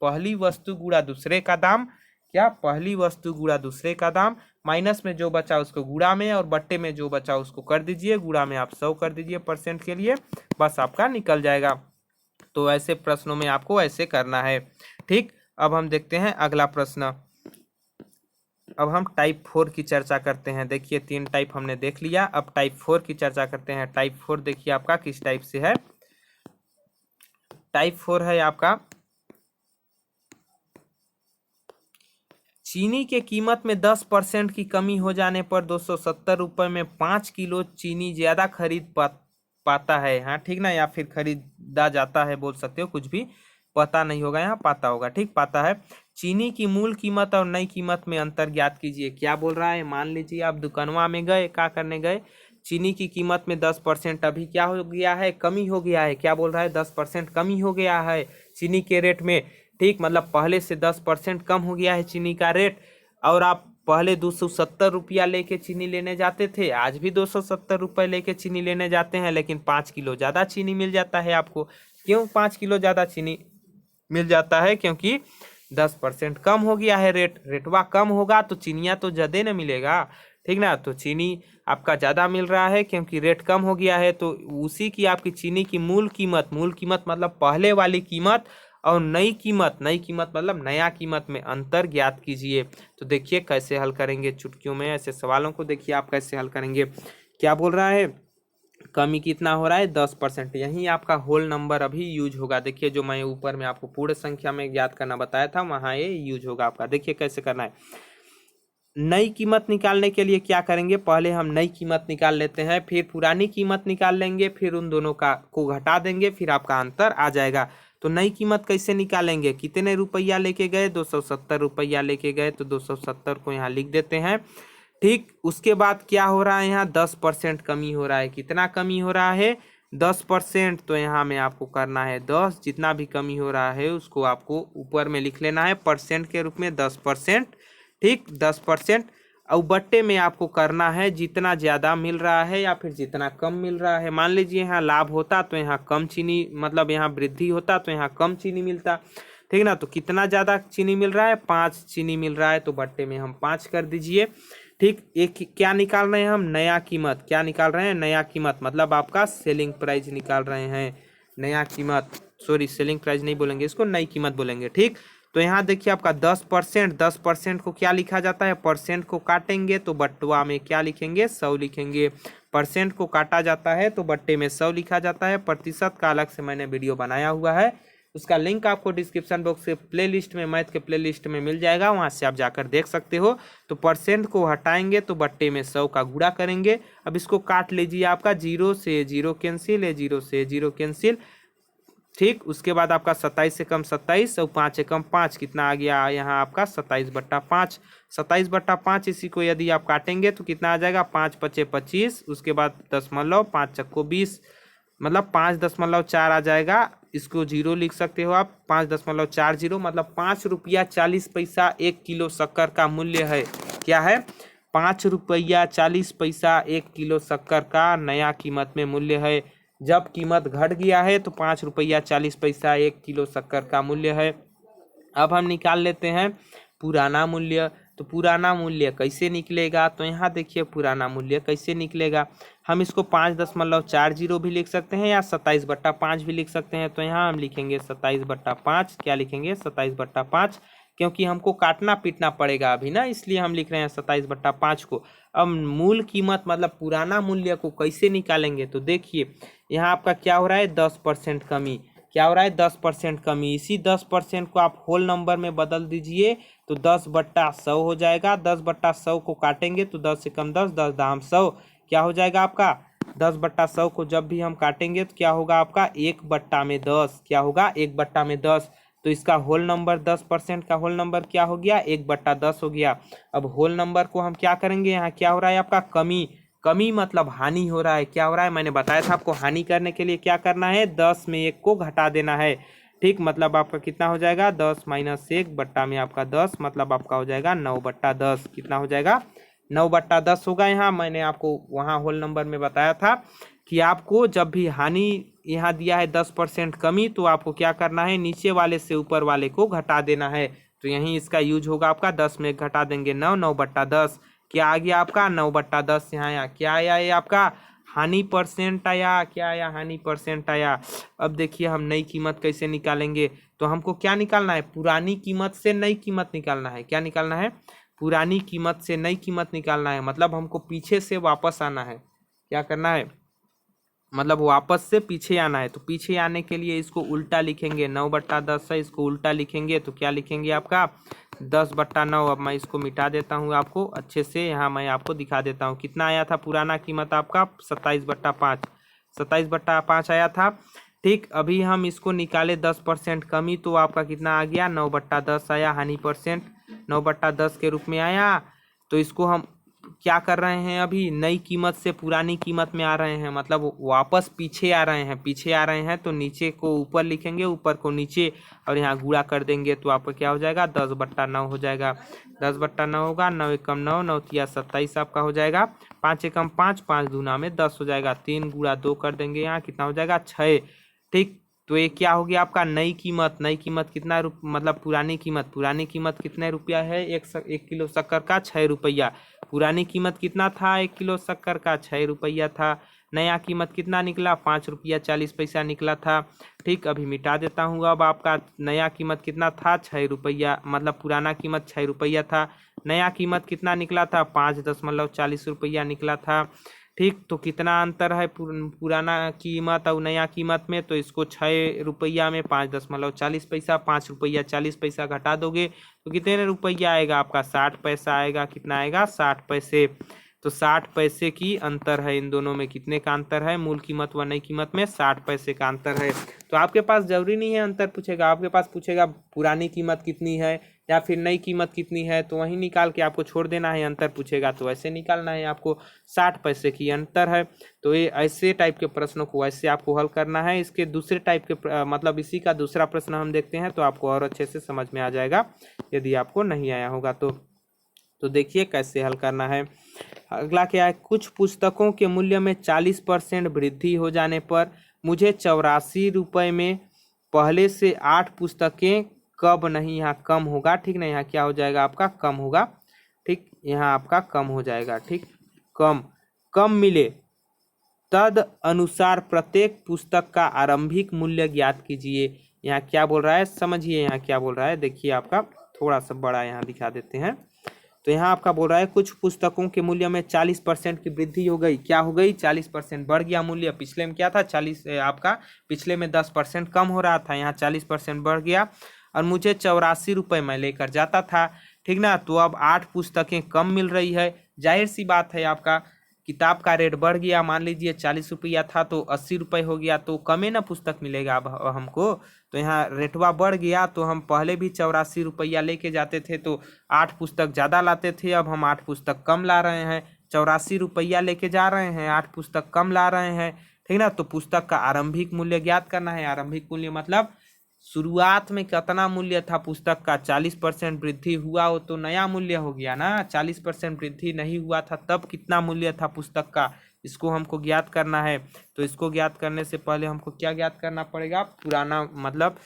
पहली वस्तु गुणा दूसरे का दाम, क्या, पहली वस्तु गुणा दूसरे का दाम, माइनस में जो बचा उसको गुणा में, और बट्टे में जो बचा उसको कर दीजिए, गुणा में आप 100 कर दीजिए परसेंट के लिए, बस आपका निकल जाएगा। तो ऐसे प्रश्नों में आपको ऐसे करना है। ठीक, अब हम देखते हैं अगला प्रश्न। अब हम टाइप 4 की चर्चा करते हैं। देखिए 3 टाइप हमने देख लिया, अब टाइप 4 की चर्चा करते हैं। टाइप 4 देखिए आपका किस टाइप से है। टाइप 4 है आपका, चीनी के कीमत में 10% की कमी हो जाने पर 270 रुपये में 5 किलो चीनी ज्यादा खरीद पाता है। हाँ ठीक ना, या फिर खरीदा जाता है बोल सकते हो, कुछ भी पता नहीं होगा, यहाँ पाता होगा। ठीक, पाता है। चीनी की मूल कीमत और नई कीमत में अंतर ज्ञात कीजिए। क्या बोल रहा है, मान लीजिए आप दुकानवा में गए, क्या करने गए, चीनी की कीमत में 10% अभी क्या हो गया है, कमी हो गया है। क्या बोल रहा है, 10% कमी हो गया है चीनी के रेट में। ठीक, मतलब पहले से 10% कम हो गया है चीनी का रेट। और आप पहले 270 रुपया लेके चीनी लेने जाते थे, आज भी 270 रुपये लेके चीनी लेने जाते हैं, लेकिन 5 किलो ज़्यादा चीनी मिल जाता है आपको। क्यों 5 किलो ज़्यादा चीनी मिल जाता है? क्योंकि 10% कम हो गया है रेट। रेटवा कम होगा तो चीनिया तो ज़्यादा न मिलेगा, ठीक ना। तो चीनी आपका ज़्यादा मिल रहा है क्योंकि रेट कम हो गया है। तो उसी की आपकी चीनी की मूल कीमत मतलब पहले वाली कीमत और नई कीमत मतलब नया कीमत में अंतर ज्ञात कीजिए। तो देखिए कैसे हल करेंगे चुटकियों में ऐसे सवालों को। देखिए आप कैसे हल करेंगे। क्या बोल रहा है, कमी कितना हो रहा है, 10%। यही आपका होल नंबर अभी यूज होगा। देखिए जो मैं ऊपर में आपको पूर्ण संख्या में ज्ञात करना बताया था, वहाँ ये यूज होगा आपका। देखिए कैसे करना है। नई कीमत निकालने के लिए क्या करेंगे, पहले हम नई कीमत निकाल लेते हैं, फिर पुरानी कीमत निकाल लेंगे, फिर उन दोनों को घटा देंगे, फिर आपका अंतर आ जाएगा। तो नई कीमत कैसे निकालेंगे, कितने रुपया लेके गए, 270 रुपया लेके गए, तो 270 को यहाँ लिख देते हैं। ठीक, उसके बाद क्या हो रहा है, यहाँ 10% कमी हो रहा है। कितना कमी हो रहा है, 10%। तो यहाँ में आपको करना है 10, जितना भी कमी हो रहा है उसको आपको ऊपर में लिख लेना है परसेंट के रूप में, 10%। ठीक, 10%। और बट्टे में आपको करना है जितना ज़्यादा मिल रहा है या फिर जितना कम मिल रहा है। मान लीजिए यहाँ लाभ होता तो यहाँ कम चीनी, मतलब यहाँ वृद्धि होता तो यहाँ कम चीनी मिलता, ठीक ना। तो कितना ज़्यादा चीनी मिल रहा है, 5 चीनी मिल रहा है, तो बट्टे में हम 5 कर दीजिए। ठीक, एक क्या निकाल रहे हैं हम, नया कीमत। क्या निकाल रहे हैं, नया कीमत, मतलब आपका सेलिंग प्राइस निकाल रहे हैं। नया कीमत, सॉरी सेलिंग प्राइस नहीं बोलेंगे इसको, नई कीमत बोलेंगे। ठीक, तो यहाँ देखिए आपका 10% को क्या लिखा जाता है, परसेंट को काटेंगे तो बटुआ में क्या लिखेंगे, 100 लिखेंगे। परसेंट को काटा जाता है तो बट्टे में 100 लिखा जाता है। प्रतिशत का अलग से मैंने वीडियो बनाया हुआ है, उसका लिंक आपको डिस्क्रिप्शन बॉक्स से प्लेलिस्ट में, मैथ के प्लेलिस्ट में मिल जाएगा, वहां से आप जाकर देख सकते हो। तो परसेंट को हटाएंगे तो बट्टे में 100 का गुणा करेंगे। अब इसको काट लीजिए, आपका 0 से 0 कैंसिल है, 0 से 0 कैंसिल। ठीक, उसके बाद आपका 27 से कम 27 और 5 से कम 5, कितना आ गया यहाँ आपका 27/5। 27/5 इसी को यदि आप काटेंगे तो कितना आ जाएगा, 5 पचे 25, उसके बाद दशमलव, 5 चक्को 20, मतलब 5.4 आ जाएगा। इसको 0 लिख सकते हो आप, 5.40, मतलब 5 रुपया 40 पैसा 1 किलो शक्कर का मूल्य है। क्या है, 5 रुपया 40 पैसा 1 किलो शक्कर का नया कीमत में मूल्य है। जब कीमत घट गया है तो 5 रुपया 40 पैसा 1 किलो शक्कर का मूल्य है। अब हम निकाल लेते हैं पुराना मूल्य। तो पुराना मूल्य कैसे निकलेगा, तो यहाँ देखिए पुराना मूल्य कैसे निकलेगा। हम इसको 5.40 भी लिख सकते हैं या 27/5 भी लिख सकते हैं। तो यहाँ हम लिखेंगे 27/5। क्या लिखेंगे, 27/5, क्योंकि हमको काटना पीटना पड़ेगा अभी ना, इसलिए हम लिख रहे हैं 27/5 को। अब मूल कीमत मतलब पुराना मूल्य को कैसे निकालेंगे, तो देखिए यहाँ आपका क्या हो रहा है, 10% कमी। क्या हो रहा है, 10% कमी। इसी 10% को आप होल नंबर में बदल दीजिए तो 10/100 हो जाएगा। 10/100 को काटेंगे तो 10 से कम 10, 10 दाम 100, क्या हो जाएगा आपका 10/100 को जब भी हम काटेंगे तो क्या होगा आपका 1/10। क्या होगा, 1/10। तो इसका होल नंबर 10% का होल नंबर क्या हो गया, 1/10 हो गया। अब होल नंबर को हम क्या करेंगे, यहाँ क्या हो रहा है आपका कमी। कमी मतलब हानि हो रहा है। क्या हो रहा है, मैंने बताया था आपको हानि करने के लिए क्या करना है, 10 में 1 को घटा देना है। ठीक, मतलब आपका कितना हो जाएगा, 10 - 1 बट्टा में आपका 10, मतलब आपका हो जाएगा 9/10। कितना हो जाएगा, 9/10 होगा। यहाँ मैंने आपको वहाँ होल नंबर में बताया था कि आपको जब भी हानि यहाँ दिया है 10% कमी, तो आपको क्या करना है, नीचे वाले से ऊपर वाले को घटा देना है। तो यहीं इसका यूज होगा आपका, 10 में घटा देंगे 9, 9/10। क्या आ गया आपका 9/10। यहाँ आया, क्या आया, ये आपका हानि परसेंट आया। क्या आया, हानि परसेंट आया। अब देखिए हम नई कीमत कैसे निकालेंगे, तो हमको क्या निकालना है, पुरानी कीमत से नई कीमत निकालना है। क्या निकालना है, पुरानी कीमत से नई कीमत निकालना है। मतलब हमको पीछे से वापस आना है। क्या करना है, मतलब वापस से पीछे आना है। तो पीछे आने के लिए इसको उल्टा लिखेंगे, 9/10 है, इसको उल्टा लिखेंगे तो क्या लिखेंगे आपका 10/9। अब मैं इसको मिटा देता हूँ आपको अच्छे से, यहाँ मैं आपको दिखा देता हूँ कितना आया था पुराना कीमत आपका 27/5, 27/5 आया था। ठीक, अभी हम इसको निकाले 10% कमी, तो आपका कितना आ गया 9/10 आया, हानि परसेंट 9/10 के रूप में आया। तो इसको हम क्या कर रहे हैं, अभी नई कीमत से पुरानी कीमत में आ रहे हैं, मतलब वापस पीछे आ रहे हैं। पीछे आ रहे हैं तो नीचे को ऊपर लिखेंगे, ऊपर को नीचे, और यहाँ गुणा कर देंगे तो आपका क्या हो जाएगा, 10/9 हो जाएगा। 10/9 होगा, 9 एकम 9, 9 तिया 27 आपका हो जाएगा। 5 एकम 5, 5 दूना में 10 हो जाएगा। 3 गुणा 2 कर देंगे, यहाँ कितना हो जाएगा, 6। ठीक, तो ये क्या हो गया आपका नई कीमत। नई कीमत कितना मतलब पुरानी कीमत कितने रुपया है, 1 किलो शक्कर का 6 रुपया। पुरानी कीमत कितना था, 1 किलो शक्कर का 6 रुपया था। नया कीमत कितना निकला, 5 रुपया 40 पैसा निकला था। ठीक, अभी मिटा देता हूँ। अब आपका नया कीमत कितना था, 6 रुपया, मतलब पुराना कीमत 6 रुपया था। नया कीमत कितना निकला था, 5.40 रुपया निकला था। ठीक, तो कितना अंतर है पुराना कीमत और नया कीमत में, तो इसको 6 रुपया में 5.40 पैसा, 5 रुपया 40 पैसा घटा दोगे तो कितने रुपया आएगा आपका, 60 पैसा आएगा। कितना आएगा, 60 पैसे। तो 60 पैसे की अंतर है इन दोनों में। कितने का अंतर है, मूल कीमत व नई कीमत में 60 पैसे का अंतर है। तो आपके पास जरूरी नहीं है अंतर पूछेगा, आपके पास पूछेगा पुरानी कीमत कितनी है या फिर नई कीमत कितनी है, तो वहीं निकाल के आपको छोड़ देना है। अंतर पूछेगा तो ऐसे निकालना है आपको, 60 पैसे की अंतर है। तो ये ऐसे टाइप के प्रश्नों को ऐसे आपको हल करना है। इसके दूसरे टाइप के मतलब इसी का दूसरा प्रश्न हम देखते हैं तो आपको और अच्छे से समझ में आ जाएगा, यदि आपको नहीं आया होगा तो देखिए कैसे हल करना है। अगला क्या है, कुछ पुस्तकों के मूल्य में 40% वृद्धि हो जाने पर मुझे 84 रुपये में पहले से 8 पुस्तकें कब नहीं, यहाँ कम होगा। ठीक ना, यहाँ क्या हो जाएगा आपका, कम होगा। ठीक, यहाँ आपका कम हो जाएगा। ठीक, कम मिले तद अनुसार प्रत्येक पुस्तक का आरंभिक मूल्य ज्ञात कीजिए। यहाँ क्या बोल रहा है, समझिए यहाँ क्या बोल रहा है। देखिए आपका थोड़ा सा बड़ा यहाँ दिखा देते हैं। तो यहाँ आपका बोल रहा है कुछ पुस्तकों के मूल्य में 40% की वृद्धि हो गई। क्या हो गई, 40% बढ़ गया मूल्य। पिछले में क्या था, 40 आपका पिछले में 10% कम हो रहा था, यहाँ 40% बढ़ गया। और मुझे 84 रुपये में लेकर जाता था। ठीक ना, तो अब 8 पुस्तकें कम मिल रही है। जाहिर सी बात है, आपका किताब का रेट बढ़ गया। मान लीजिए 40 रुपया था तो 80 रुपये हो गया, तो कमे ना पुस्तक मिलेगा अब हमको। तो यहाँ रेटवा बढ़ गया, तो हम पहले भी 84 रुपया लेके जाते थे तो 8 पुस्तक ज़्यादा लाते थे। अब हम 8 पुस्तक कम ला रहे हैं, 84 रुपया लेके जा रहे हैं, 8 पुस्तक कम ला रहे हैं। ठीक ना, तो पुस्तक का आरंभिक मूल्य ज्ञात करना है। आरंभिक मूल्य मतलब शुरुआत में कितना मूल्य था पुस्तक का, 40% वृद्धि हुआ हो तो नया मूल्य हो गया ना। 40% वृद्धि नहीं हुआ था तब कितना मूल्य था पुस्तक का, इसको हमको ज्ञात करना है। तो इसको ज्ञात करने से पहले हमको क्या ज्ञात करना पड़ेगा, पुराना मतलब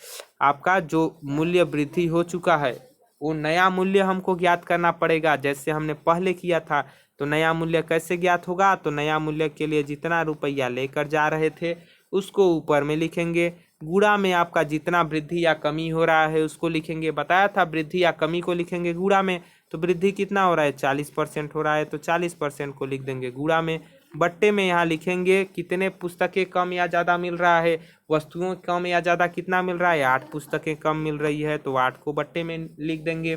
आपका जो मूल्य वृद्धि हो चुका है वो नया मूल्य हमको ज्ञात करना पड़ेगा, जैसे हमने पहले किया था। तो नया मूल्य कैसे ज्ञात होगा, तो नया मूल्य के लिए जितना रुपया लेकर जा रहे थे उसको ऊपर में लिखेंगे, गुणा में आपका जितना वृद्धि या कमी हो रहा है उसको लिखेंगे। बताया था वृद्धि या कमी को लिखेंगे गुणा में, तो वृद्धि कितना हो रहा है, 40% हो रहा है तो 40% को लिख देंगे गुणा में। बट्टे में यहाँ लिखेंगे कितने पुस्तकें कम या ज़्यादा मिल रहा है, वस्तुओं कम या ज़्यादा कितना मिल रहा है, 8 पुस्तकें कम मिल रही है तो 8 को बट्टे में लिख देंगे।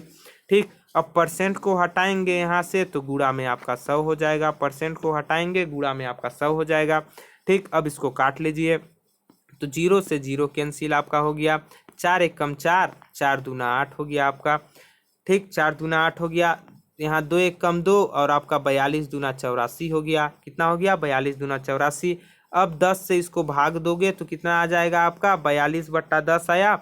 ठीक, अब परसेंट को हटाएंगे यहाँ से तो गुणा में आपका 100 हो जाएगा। परसेंट को हटाएंगे गुणा में आपका 100 हो जाएगा। ठीक, अब इसको काट लीजिए तो 0 से 0 कैंसिल आपका हो गया। 4 एकम 4, 4 दूना 8 हो गया आपका। ठीक, 4 दूना 8 हो गया। यहाँ 2 एकम 2 और आपका 42 दूना 84 हो गया। कितना हो गया, 42 दूना 84। अब 10 से इसको भाग दोगे तो कितना आ जाएगा आपका, 42/10 आया।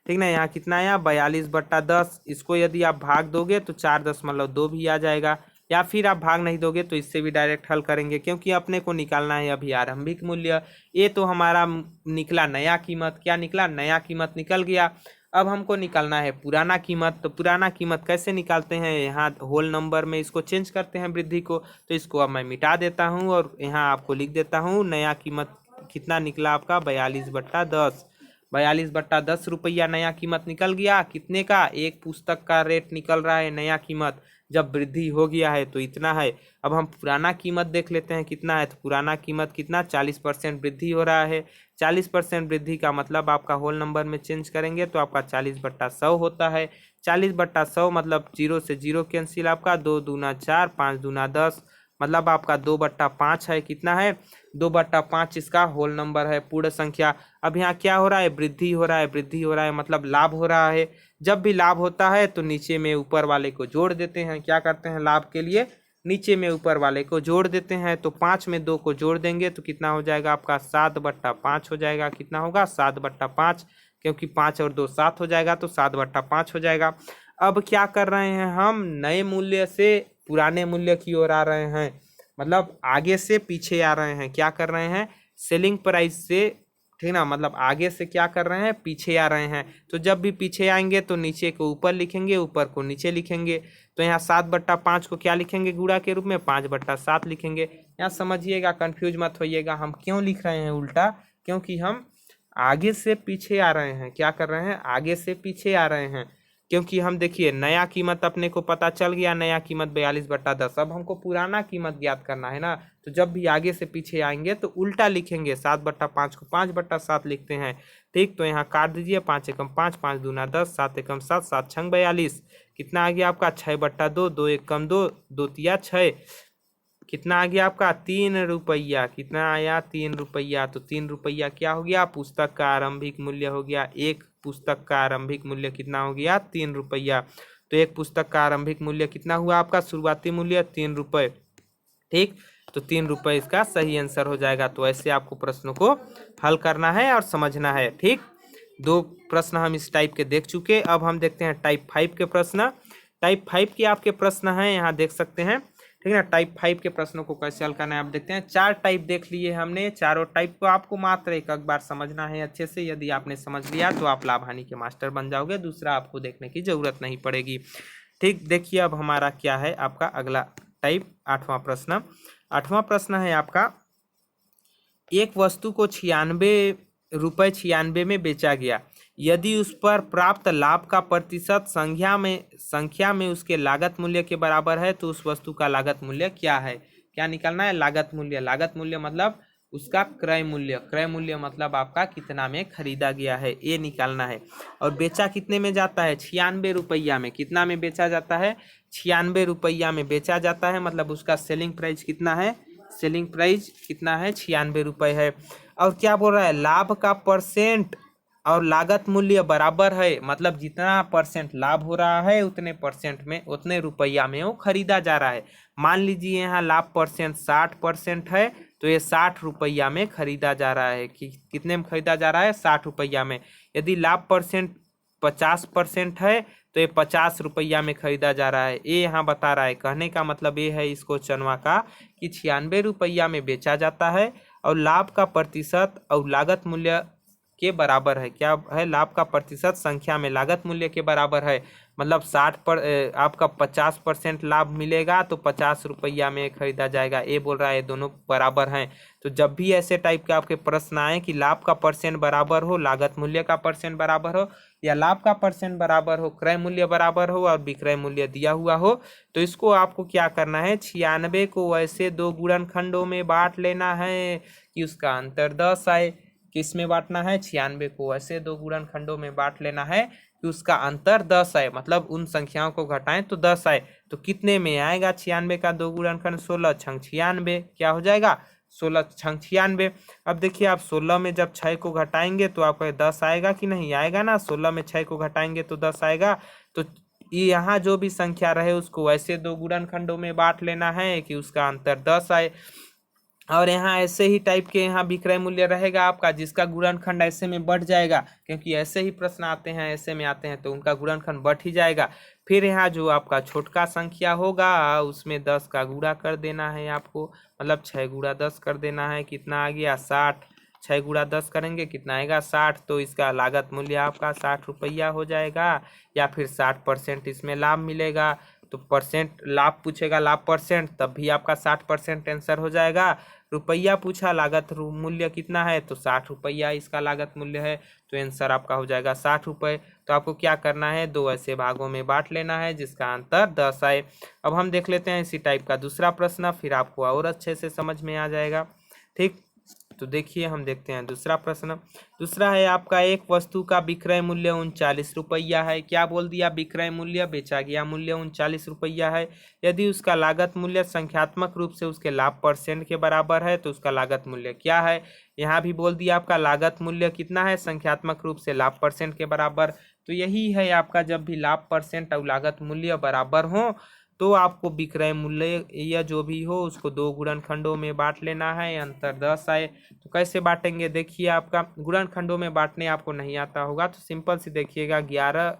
ठीक ना, यहाँ कितना आया, 42/10। इसको यदि आप भाग दोगे तो 4.2 भी आ जाएगा, या फिर आप भाग नहीं दोगे तो इससे भी डायरेक्ट हल करेंगे, क्योंकि अपने को निकालना है अभी आरंभिक मूल्य। ये तो हमारा निकला नया कीमत, क्या निकला, नया कीमत निकल गया। अब हमको निकालना है पुराना कीमत। तो पुराना कीमत कैसे निकालते हैं, यहाँ होल नंबर में इसको चेंज करते हैं वृद्धि को। तो इसको अब मैं मिटा देता हूँ और यहाँ आपको लिख देता हूँ नया कीमत कितना निकला आपका, 42/10। 42/10 रुपया नया कीमत निकल गया। कितने का, एक पुस्तक का रेट निकल रहा है नया कीमत, जब वृद्धि हो गया है तो इतना है। अब हम पुराना कीमत देख लेते हैं कितना है, तो पुराना कीमत कितना, 40% वृद्धि हो रहा है। 40% वृद्धि का मतलब आपका होल नंबर में चेंज करेंगे तो आपका 40/100 होता है। 40/100 मतलब 0 से 0 कैंसिल, आपका 2 दूना 4, 5 दूना 10, मतलब आपका 2/5 है। कितना है, 2/5 इसका होल नंबर है, पूर्ण संख्या। अब यहाँ क्या हो रहा है, वृद्धि हो रहा है। वृद्धि हो रहा है मतलब लाभ हो रहा है। जब भी लाभ होता है तो नीचे में ऊपर वाले को जोड़ देते हैं। क्या करते हैं, लाभ के लिए नीचे में ऊपर वाले को जोड़ देते हैं, तो 5 में 2 को जोड़ देंगे तो कितना हो जाएगा आपका 7/5 हो जाएगा। कितना होगा 7/5, क्योंकि 5 और 2 7 हो जाएगा तो 7/5 हो जाएगा। अब क्या कर रहे हैं हम, नए मूल्य से पुराने मूल्य की ओर आ रहे हैं, मतलब आगे से पीछे आ रहे हैं। क्या कर रहे हैं, सेलिंग प्राइस से, ठीक ना, मतलब आगे से क्या कर रहे हैं, पीछे आ रहे हैं। तो जब भी पीछे आएंगे तो नीचे को ऊपर लिखेंगे, ऊपर को नीचे लिखेंगे। तो यहाँ 7/5 को क्या लिखेंगे गुणा के रूप में, 5/7 लिखेंगे। यहाँ समझिएगा, कंफ्यूज मत होइएगा, हम क्यों लिख रहे हैं उल्टा, क्योंकि हम आगे से पीछे आ रहे हैं। क्या कर रहे हैं, आगे से पीछे आ रहे हैं, क्योंकि हम देखिए नया कीमत अपने को पता चल गया, नया कीमत 42/10। अब हमको पुराना कीमत ज्ञात करना है ना, तो जब भी आगे से पीछे आएंगे तो उल्टा लिखेंगे, 7/5 को 5/7 लिखते हैं। ठीक, तो यहाँ काट दीजिए, 5 एकम 5, 5 दूना 10, 7 एकम 7, 7 छंग 42। कितना आ गया आपका 6/2, 2 एकम 2, 2 तिया 6। कितना आ गया आपका 3 रुपया। कितना आया 3 रुपया। तो 3 रुपया क्या हो गया, पुस्तक का आरंभिक मूल्य हो गया। एक पुस्तक का आरंभिक मूल्य कितना हो गया, 3 रुपया। तो एक पुस्तक का आरंभिक मूल्य कितना हुआ आपका, शुरुआती मूल्य 3 रुपये। ठीक, तो 3 रुपये इसका सही आंसर हो जाएगा। तो ऐसे आपको प्रश्नों को हल करना है और समझना है। ठीक, 2 प्रश्न हम इस टाइप के देख चुके। अब हम देखते हैं टाइप 5 के प्रश्न। टाइप 5 के आपके प्रश्न हैं, यहाँ देख सकते हैं। ठीक है ना, टाइप 5 के प्रश्नों को कैसे हल करना है आप देखते हैं। 4 टाइप देख लिए हमने, चारों टाइप को आपको मात्र एक बार समझना है अच्छे से। यदि आपने समझ लिया तो आप लाभ हानि के मास्टर बन जाओगे, दूसरा आपको देखने की जरूरत नहीं पड़ेगी। ठीक, देखिए अब हमारा क्या है आपका अगला टाइप, 8वां प्रश्न। 8वां प्रश्न है आपका, एक वस्तु को 96 रुपये में बेचा गया, यदि उस पर प्राप्त लाभ का प्रतिशत संख्या में उसके लागत मूल्य के बराबर है तो उस वस्तु का लागत मूल्य क्या है। क्या निकालना है, लागत मूल्य। लागत मूल्य मतलब उसका क्रय मूल्य। क्रय मूल्य मतलब आपका कितना में खरीदा गया है, ये निकालना है। और बेचा कितने में जाता है, 96 रुपया में। कितना में बेचा जाता है, 96 रुपया में बेचा जाता है, मतलब उसका सेलिंग प्राइस कितना है, सेलिंग प्राइस कितना है, 96 रुपये है। और क्या बोल रहा है, लाभ का परसेंट और लागत मूल्य बराबर है, मतलब जितना परसेंट लाभ हो रहा है उतने परसेंट में, उतने रुपया में वो खरीदा जा रहा है। मान लीजिए यहाँ लाभ परसेंट 60% है, तो ये 60 रुपया में खरीदा जा रहा है। कि कितने में खरीदा जा रहा है, 60 रुपया में। यदि लाभ परसेंट 50% है तो ये 50 रुपया में खरीदा जा रहा है। ये यहाँ बता रहा है, कहने का मतलब ये है इसको चनवा का, कि 96 रुपया में बेचा जाता है और लाभ का प्रतिशत और लागत मूल्य के बराबर है। क्या है, लाभ का प्रतिशत संख्या में लागत मूल्य के बराबर है। मतलब 60 पर आपका 50% लाभ मिलेगा तो 50 रुपया में खरीदा जाएगा। ये बोल रहा है दोनों बराबर हैं। तो जब भी ऐसे टाइप के आपके प्रश्न आए कि लाभ का परसेंट बराबर हो, लागत मूल्य का परसेंट बराबर हो, या लाभ का परसेंट बराबर हो, क्रय मूल्य बराबर हो और विक्रय मूल्य दिया हुआ हो, तो इसको आपको क्या करना है, 96 को ऐसे 2 गुणनखंडों में बांट लेना है कि उसका अंतर 10 आए। किस में बांटना है, 96 को ऐसे 2 गुणनखंडों में बांट लेना है कि उसका अंतर 10 आए, मतलब उन संख्याओं को घटाएं तो 10 आए। तो कितने में आएगा 96 का 2 गुणनखंड, 16 छंग 96। क्या हो जाएगा, 16 छंग 96। अब देखिए आप 16 में जब 6 को घटाएंगे तो आपका 10 आएगा कि नहीं आएगा ना, 16 में 6 को घटाएंगे तो 10 आएगा। तो ये यहाँ जो भी संख्या रहे उसको ऐसे 2 गुणनखंडों में बांट लेना है कि उसका अंतर 10 आए। और यहाँ ऐसे ही टाइप के यहाँ विक्रय मूल्य रहेगा आपका, जिसका गुणनखंड ऐसे में बढ़ जाएगा, क्योंकि ऐसे ही प्रश्न आते हैं, ऐसे में आते हैं तो उनका गुणनखंड बढ़ ही जाएगा। फिर यहाँ जो आपका छोटका संख्या होगा उसमें 10 का गुणा कर देना है आपको, मतलब 6 गुणा 10 कर देना है। कितना आ गया 60, 6 गुणा 10 करेंगे कितना आएगा 60। तो इसका लागत मूल्य आपका 60 रुपया हो जाएगा, या फिर 60% इसमें लाभ मिलेगा। तो परसेंट लाभ पूछेगा, लाभ परसेंट, तब भी आपका 60% आंसर हो जाएगा। रुपया पूछा, लागत मूल्य कितना है, तो 60 रुपया इसका लागत मूल्य है, तो आंसर आपका हो जाएगा 60 रुपये। तो आपको क्या करना है, 2 ऐसे भागों में बांट लेना है जिसका अंतर 10 आए। अब हम देख लेते हैं इसी टाइप का दूसरा प्रश्न, फिर आपको और अच्छे से समझ में आ जाएगा। ठीक, तो देखिए हम देखते हैं दूसरा प्रश्न। दूसरा है आपका, एक वस्तु का विक्रय मूल्य 39 रुपया है। क्या बोल दिया, विक्रय मूल्य, बेचा गया मूल्य 39 रुपया है। यदि उसका लागत मूल्य संख्यात्मक रूप से उसके लाभ परसेंट के बराबर है तो उसका लागत मूल्य क्या है। यहाँ भी बोल दिया आपका लागत मूल्य कितना है, संख्यात्मक रूप से लाभ परसेंट के बराबर। तो यही है आपका, जब भी लाभ परसेंट और लागत मूल्य बराबर हो तो आपको विक्रय मूल्य या जो भी हो उसको 2 गुणनखंडों में बांट लेना है, अंतर 10 आए। तो कैसे बांटेंगे, देखिए आपका गुणनखंडों में बांटने आपको नहीं आता होगा तो सिंपल से देखिएगा, 11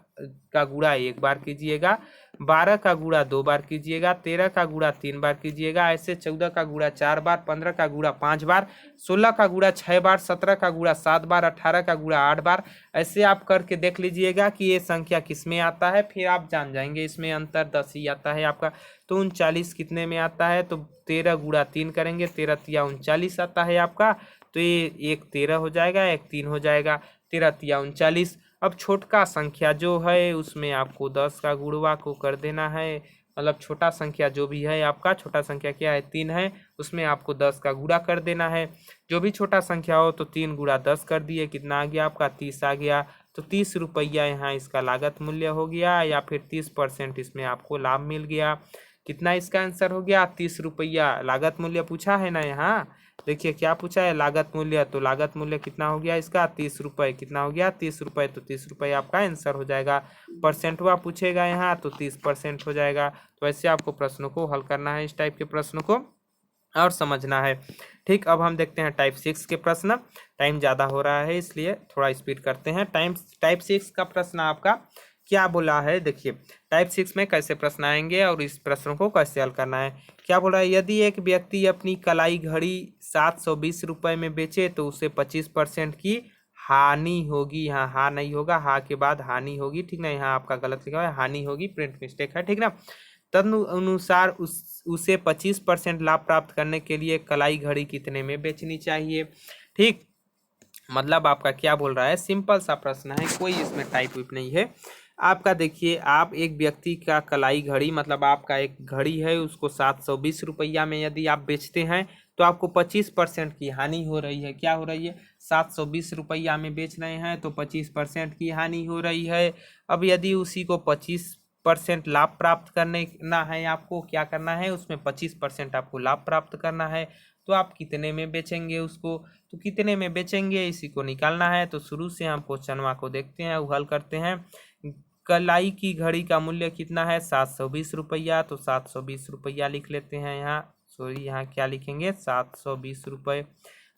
का गुणा 1 बार कीजिएगा, 12 का गुणा 2 बार कीजिएगा, 13 का गुणा 3 बार कीजिएगा, ऐसे 14 का गुणा 4 बार, 15 का गुणा 5 बार, 16 का गुणा 6 बार, 17 का गुणा 7 बार, 18 का गुणा 8 बार। ऐसे आप करके देख लीजिएगा कि ये संख्या किस में आता है, फिर आप जान जाएंगे इसमें अंतर 10 ही आता है आपका। तो 39 कितने में आता है, तो 13 गुणा 3 करेंगे, 13 तिया 39 आता है आपका। तो ये एक 13 हो जाएगा, एक 3 हो जाएगा, 13 तिया 39। अब छोटका संख्या जो है उसमें आपको 10 का गुणवा को कर देना है, मतलब छोटा संख्या जो भी है आपका, छोटा संख्या क्या है 3 है, उसमें आपको 10 का गुणा कर देना है। जो भी छोटा संख्या हो तो 3 गुणा 10 कर दिए, कितना आ गया आपका 30 आ गया। तो 30 रुपया यहाँ इसका लागत मूल्य हो गया, या फिर 30% इसमें आपको लाभ मिल गया। कितना इसका आंसर हो गया, 30 रुपया लागत मूल्य पूछा है ना यहाँ। देखिए क्या पूछा है, लागत मूल्य, तो लागत मूल्य कितना हो गया इसका 30 रुपये, कितना हो गया 30 रुपये, तो 30 रुपये आपका आंसर हो जाएगा। परसेंटवा पूछेगा यहाँ तो 30% हो जाएगा। तो ऐसे आपको प्रश्नों को हल करना है, इस टाइप के प्रश्नों को और समझना है। ठीक, अब हम देखते हैं टाइप 6 के प्रश्न। टाइम ज़्यादा हो रहा है इसलिए थोड़ा स्पीड करते हैं। टाइप 6 का प्रश्न आपका क्या बोला है, देखिए टाइप 6 में कैसे प्रश्न आएंगे और इस प्रश्न को कैसे हल करना है। क्या बोल रहा है, यदि एक व्यक्ति अपनी कलाई घड़ी 720 रुपये में बेचे तो उसे 25% की हानि होगी। यहाँ हा नहीं होगा, हा के बाद हानि होगी, ठीक ना, यहाँ आपका गलत लिखा हुआ है, हानि होगी, प्रिंट मिस्टेक है, ठीक ना। तदनुसार उसे 25% लाभ प्राप्त करने के लिए कलाई घड़ी कितने में बेचनी चाहिए। ठीक, मतलब आपका क्या बोल रहा है, सिंपल सा प्रश्न है, कोई इसमें टाइप विप नहीं है आपका। देखिए आप एक व्यक्ति का कलाई घड़ी, मतलब आपका एक घड़ी है, उसको 720 रुपया में यदि आप बेचते हैं तो आपको 25% की हानि हो रही है। क्या हो रही है, 720 रुपया में बेच रहे हैं तो 25% की हानि हो रही है। अब यदि उसी को 25% लाभ प्राप्त करना है, आपको क्या करना है, उसमें 25% आपको लाभ प्राप्त करना है, तो आप कितने में बेचेंगे उसको, तो कितने में बेचेंगे इसी को निकालना है। तो शुरू से हम क्वेश्चनवा को देखते हैं, वो हल करते हैं। कलाई की घड़ी का मूल्य कितना है, 720 रुपया, तो 720 रुपया लिख लेते हैं यहाँ, सॉरी यहाँ क्या लिखेंगे, 720 रुपये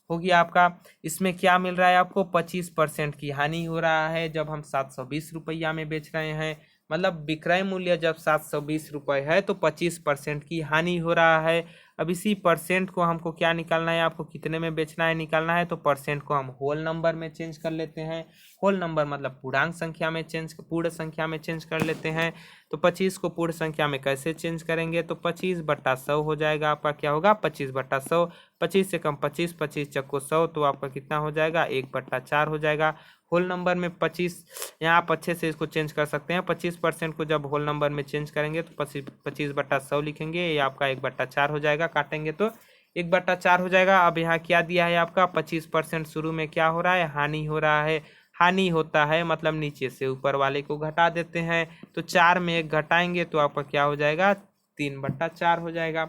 हो गया आपका। इसमें क्या मिल रहा है आपको, 25% की हानि हो रहा है जब हम 720 रुपया में बेच रहे हैं, मतलब विक्रय मूल्य जब 720 रुपये है तो 25% की हानि हो रहा है। अब इसी परसेंट को हमको क्या निकालना है, आपको कितने में बेचना है निकालना है, तो परसेंट को हम होल नंबर में चेंज कर लेते हैं। होल नंबर मतलब पूर्णांक संख्या में पूर्ण संख्या में चेंज कर लेते हैं। तो 25 को पूर्ण संख्या में कैसे चेंज करेंगे, तो 25/100 हो जाएगा आपका, क्या होगा 25/100, 25 से कम 25, 25 चक्को 100, तो आपका कितना हो जाएगा 1/4 हो जाएगा। होल नंबर में 25, यहाँ आप अच्छे से इसको चेंज कर सकते हैं। 25% को जब होल नंबर में चेंज करेंगे तो 25/100 लिखेंगे, ये आपका 1/4 हो जाएगा, काटेंगे तो 1/4 हो जाएगा। अब यहाँ क्या दिया है आपका, 25% शुरू में क्या हो रहा है, हानि हो रहा है। हानि होता है मतलब नीचे से ऊपर वाले को घटा देते हैं, तो 4 में 1 घटाएंगे तो आपका क्या हो जाएगा, 3/4 हो जाएगा।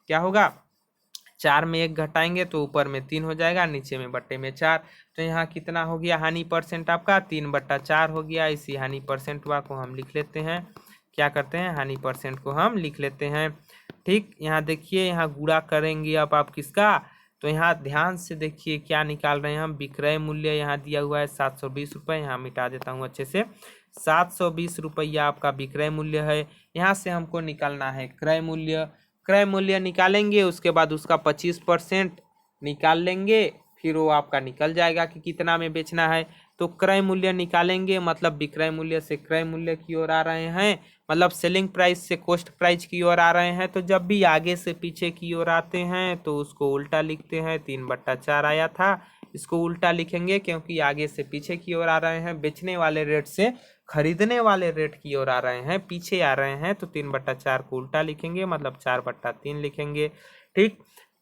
क्या होगा, 4 में 1 घटाएंगे तो ऊपर में 3 हो जाएगा, नीचे में बट्टे में 4। तो यहाँ कितना हो गया हानि परसेंट आपका, 3/4 हो गया। इसी हानि परसेंट को हम लिख लेते हैं, क्या करते हैं, हानि परसेंट को हम लिख लेते हैं। ठीक, यहाँ देखिए, यहाँ गुणा करेंगे अब आप किसका, तो यहाँ ध्यान से देखिए क्या निकाल रहे हैं हम, विक्रय मूल्य यहाँ दिया हुआ है 720 रुपये, यहाँ मिटा देता हूँ अच्छे से, 720 रुपया आपका विक्रय मूल्य है। यहाँ से हमको निकालना है क्रय मूल्य। क्रय मूल्य निकालेंगे, उसके बाद उसका 25% निकाल लेंगे, फिर वो आपका निकल जाएगा कि कितना में बेचना है। तो क्रय मूल्य निकालेंगे मतलब विक्रय मूल्य से क्रय मूल्य की ओर आ रहे हैं, मतलब सेलिंग प्राइस से कॉस्ट प्राइस की ओर आ रहे हैं। तो जब भी आगे से पीछे की ओर आते हैं तो उसको उल्टा लिखते हैं, 3/4 आया था, इसको उल्टा लिखेंगे क्योंकि आगे से पीछे की ओर आ रहे हैं, बेचने वाले रेट से खरीदने वाले रेट की ओर आ रहे हैं, पीछे आ रहे हैं, तो 3/4 को उल्टा लिखेंगे, मतलब 4/3 लिखेंगे। ठीक,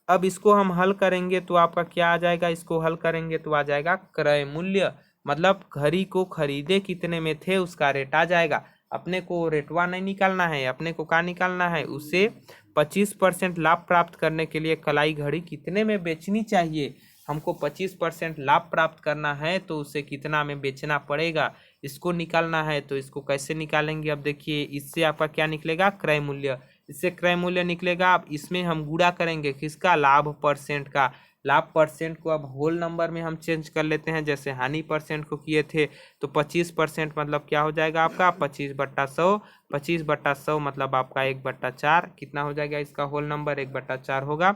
अब इसको हम हल करेंगे तो आपका क्या आ जाएगा, इसको हल करेंगे तो आ जाएगा क्रय मूल्य, मतलब घड़ी को खरीदे कितने में थे उसका रेट आ जाएगा। अपने को रेटवा नहीं निकालना है, अपने को क्या निकालना है, उसे 25% लाभ प्राप्त करने के लिए कलाई घड़ी कितने में बेचनी चाहिए। हमको 25% लाभ प्राप्त करना है तो उसे कितना में बेचना पड़ेगा, इसको निकालना है। तो इसको कैसे निकालेंगे, अब देखिए इससे आपका क्या निकलेगा, क्रय मूल्य। इससे क्रय मूल्य निकलेगा। अब इसमें हम गुणा करेंगे किसका, लाभ परसेंट का। लाभ परसेंट को अब होल नंबर में हम चेंज कर लेते हैं, जैसे हानि परसेंट को किए थे। तो 25% मतलब क्या हो जाएगा आपका 25/100। 25/100 मतलब आपका 1/4 कितना हो जाएगा, इसका होल नंबर 1/4 होगा।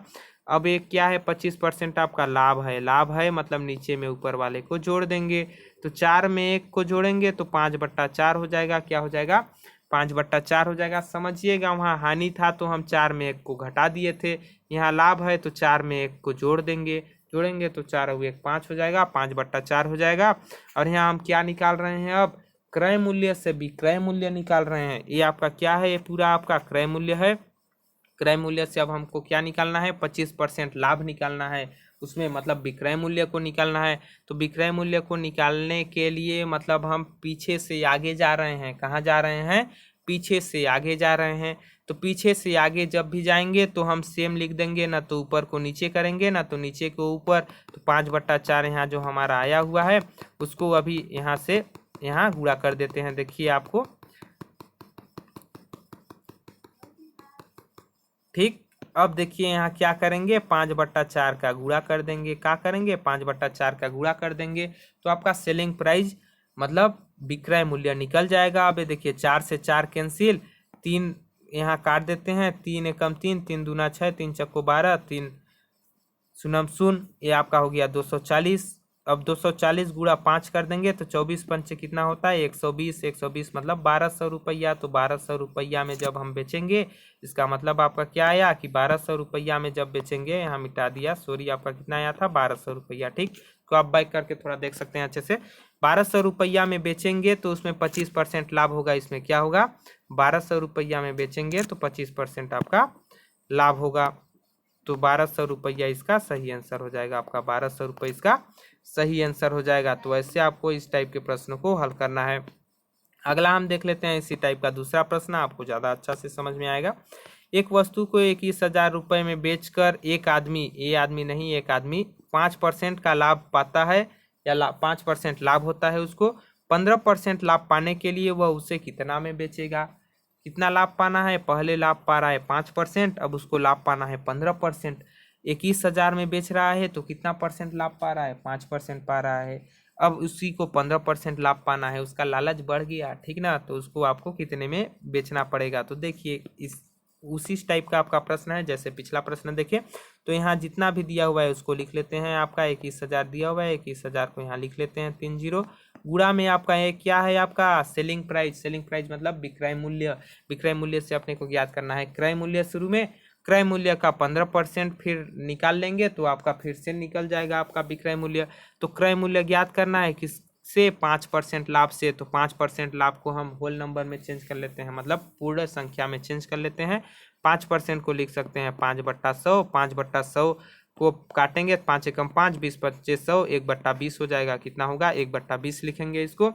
अब एक क्या है 25% आपका लाभ है। लाभ है मतलब नीचे में ऊपर वाले को जोड़ देंगे। तो 4 में 1 को जोड़ेंगे तो 5/4 हो जाएगा। क्या हो जाएगा, 5/4 हो जाएगा। समझिएगा, वहाँ हानि था तो हम 4 में 1 को घटा दिए थे, यहाँ लाभ है तो 4 में 1 को जोड़ेंगे तो 4 और 1 5 हो जाएगा, 5/4 हो जाएगा। और यहाँ हम क्या निकाल रहे हैं, अब क्रय मूल्य से विक्रय मूल्य निकाल रहे हैं। ये आपका क्या है, ये पूरा आपका क्रय मूल्य है। क्रय मूल्य से अब हमको क्या निकालना है, 25% लाभ निकालना है उसमें, मतलब विक्रय मूल्य को निकालना है। तो विक्रय मूल्य को निकालने के लिए मतलब हम पीछे से आगे जा रहे हैं। कहाँ जा रहे हैं, पीछे से आगे जा रहे हैं। तो पीछे से आगे जब भी जाएंगे तो हम सेम लिख देंगे, ना तो ऊपर को नीचे करेंगे ना तो नीचे को ऊपर। तो 5/4 यहाँ जो हमारा आया हुआ है उसको अभी यहाँ से यहाँ गुणा कर देते हैं। देखिए आपको ठीक। अब देखिए यहाँ क्या करेंगे, 5/4 का गुणा कर देंगे। क्या करेंगे, 5/4 का गुणा कर देंगे तो आपका सेलिंग प्राइस मतलब विक्रय मूल्य निकल जाएगा। अब ये देखिए 4 से 4 कैंसिल, 3 यहाँ काट देते हैं, 3 एकम 3, 3 दूना 6, 3 चक्को 12, 3 शून्यम शून्य, ये आपका हो गया 240। अब 240 गुणा 5 कर देंगे तो 24 पंचे कितना होता है 120। 120 मतलब 1200 रुपया। तो 1200 रुपया में जब हम बेचेंगे, इसका मतलब आपका क्या आया कि 1200 रुपया में जब बेचेंगे, यहाँ मिटा दिया सॉरी, आपका कितना आया था 1200 रुपया। ठीक, तो आप बैक करके थोड़ा देख सकते हैं अच्छे से। 1200 रुपया में बेचेंगे तो उसमें 25% लाभ होगा। इसमें क्या होगा, 1200 रुपया में बेचेंगे तो 25% आपका लाभ होगा। तो 1200 रुपया इसका सही आंसर हो जाएगा। आपका 1200 रुपये इसका सही आंसर हो जाएगा। तो ऐसे आपको इस टाइप के प्रश्नों को हल करना है। अगला हम देख लेते हैं इसी टाइप का दूसरा प्रश्न, आपको ज़्यादा अच्छा से समझ में आएगा। एक वस्तु को 21,000 रुपये में बेचकर एक आदमी 5% का लाभ पाता है, या 5% लाभ होता है उसको। 15% लाभ पाने के लिए वह उसे कितना में बेचेगा। कितना लाभ पाना है, पहले लाभ पा रहा है 5%, अब उसको लाभ पाना है 15%। 21,000 में बेच रहा है तो कितना परसेंट लाभ पा रहा है, 5% पा रहा है। अब उसी को 15% लाभ पाना है, उसका लालच बढ़ गया, ठीक ना, तो उसको आपको कितने में बेचना पड़ेगा। तो देखिए इस उसी टाइप का आपका प्रश्न है जैसे पिछला प्रश्न देखिए। तो यहाँ जितना भी दिया हुआ है उसको लिख लेते हैं। आपका 21,000 दिया हुआ है, 21,000 को यहाँ लिख लेते हैं 3 0। गुणा में आपका ये क्या है, आपका सेलिंग प्राइस। सेलिंग प्राइस मतलब विक्रय मूल्य। विक्रय मूल्य से अपने को ज्ञात करना है क्रय मूल्य शुरू में। क्रय मूल्य का 15% फिर निकाल लेंगे तो आपका फिर से निकल जाएगा आपका विक्रय मूल्य। तो क्रय मूल्य ज्ञात करना है किस से, 5% लाभ से। तो 5% लाभ को हम होल नंबर में चेंज कर लेते हैं, मतलब पूर्ण संख्या में चेंज कर लेते हैं। 5% को लिख सकते हैं 5/100। 5/100 को काटेंगे, 5 एकम 5, 20 पच्चे 100, 1/20 हो जाएगा। कितना होगा 1/20 लिखेंगे इसको।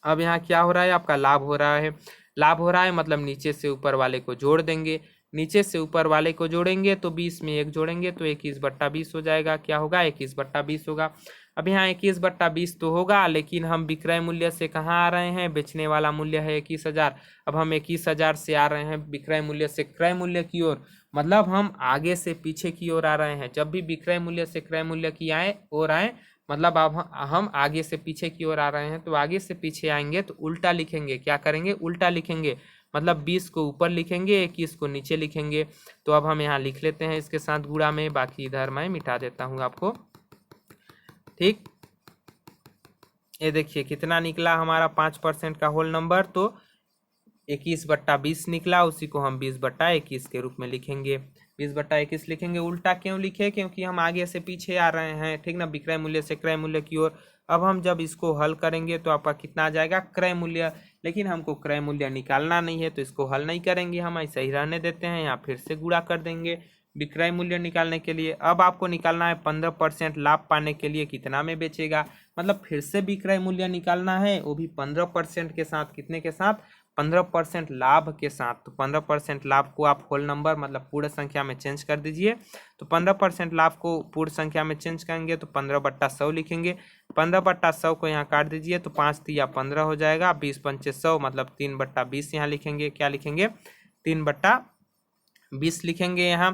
अब यहाँ क्या हो रहा है, आपका लाभ हो रहा है। लाभ हो रहा है मतलब नीचे से ऊपर वाले को जोड़ देंगे। नीचे से ऊपर वाले को जोड़ेंगे तो 20 में 1 जोड़ेंगे तो 21/20 हो जाएगा। क्या होगा 21/20 होगा। अब यहाँ 21/20 तो होगा, लेकिन हम विक्रय मूल्य से कहाँ आ रहे हैं, बेचने वाला मूल्य है 21,000। अब हम 21,000 से आ रहे हैं विक्रय मूल्य से क्रय मूल्य की ओर, मतलब हम आगे से पीछे की ओर आ रहे हैं। जब भी विक्रय मूल्य से क्रय मूल्य की ओर आए, मतलब अब हम आगे से पीछे की ओर आ रहे हैं। तो आगे से पीछे आएंगे तो उल्टा लिखेंगे। क्या करेंगे, उल्टा लिखेंगे, मतलब 20 को ऊपर लिखेंगे, 21 को नीचे लिखेंगे। तो अब हम यहाँ लिख लेते हैं इसके साथ गुणा में, बाकी इधर मैं मिटा देता हूँ आपको। ठीक, ये देखिए कितना निकला हमारा 5% का होल नंबर। तो 21/20 निकला, उसी को हम 20/21 के रूप में लिखेंगे। 20/21 लिखेंगे। उल्टा क्यों लिखे, क्योंकि हम आगे से पीछे आ रहे हैं, ठीक ना, विक्रय मूल्य से क्रय मूल्य की ओर। अब हम जब इसको हल करेंगे तो आपका कितना आ जाएगा, क्रय मूल्य। लेकिन हमको क्रय मूल्य निकालना नहीं है तो इसको हल नहीं करेंगे, हम ऐसे ही रहने देते हैं। यहाँ फिर से गुणा कर देंगे विक्रय मूल्य निकालने के लिए। अब आपको निकालना है 15% लाभ पाने के लिए कितना में बेचेगा, मतलब फिर से विक्रय मूल्य निकालना है, वो भी 15% के साथ। कितने के साथ, 15% लाभ के साथ। तो 15% लाभ को आप होल नंबर मतलब पूर्ण संख्या में चेंज कर दीजिए। तो 15% लाभ को पूर्ण संख्या में चेंज करेंगे तो 15/100 लिखेंगे। 15/100 को यहाँ काट दीजिए तो 5 तिया 15 हो जाएगा। 20 पंचे 100 मतलब 3/20 यहाँ लिखेंगे। क्या लिखेंगे, 3/20 लिखेंगे यहाँ।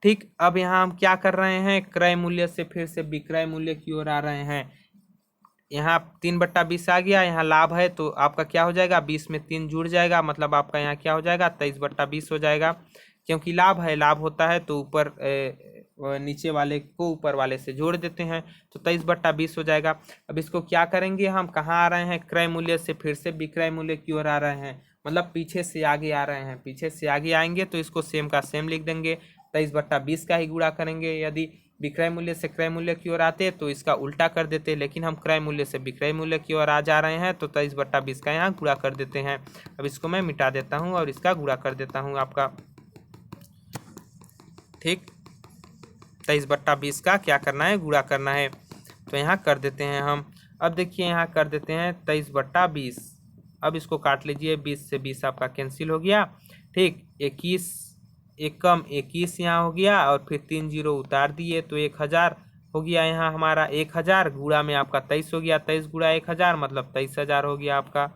ठीक, अब यहाँ हम क्या कर रहे हैं, क्रय मूल्य से फिर से विक्रय मूल्य की ओर आ रहे हैं। यहाँ 3/20 आ गया, यहाँ लाभ है तो आपका क्या हो जाएगा, 20 में 3 जुड़ जाएगा, मतलब आपका यहाँ क्या हो जाएगा, 23/20 हो जाएगा। क्योंकि लाभ है, लाभ होता है तो ऊपर नीचे वाले को ऊपर वाले से जोड़ देते हैं, तो 23/20 हो जाएगा। अब इसको क्या करेंगे, हम कहाँ आ रहे हैं, क्रय मूल्य से फिर से विक्रय मूल्य की ओर आ रहे हैं, मतलब पीछे से आगे आ रहे हैं। पीछे से आगे आएंगे तो इसको सेम का सेम लिख देंगे, 23/20 का ही गुणा करेंगे। यदि विक्रय मूल्य से क्रय मूल्य की ओर आते तो इसका उल्टा कर देते, लेकिन हम क्रय मूल्य से विक्रय मूल्य की ओर आ जा रहे हैं तो 23/20 का यहाँ गुणा कर देते हैं। अब इसको मैं मिटा देता हूँ और इसका गुणा कर देता हूँ आपका। ठीक, 23/20 का क्या करना है, गुणा करना है, तो यहाँ कर देते हैं हम। अब देखिए यहाँ कर देते हैं 23/20। अब इसको काट लीजिए, 20 से 20 आपका कैंसिल हो गया। ठीक, 21 एक कम 21 यहाँ हो गया और फिर 3 जीरो उतार दिए तो 1000 हो गया यहाँ हमारा। 1000 गुणा में आपका 23 हो गया, 23 गुणा 1000 मतलब 23,000 हो गया आपका।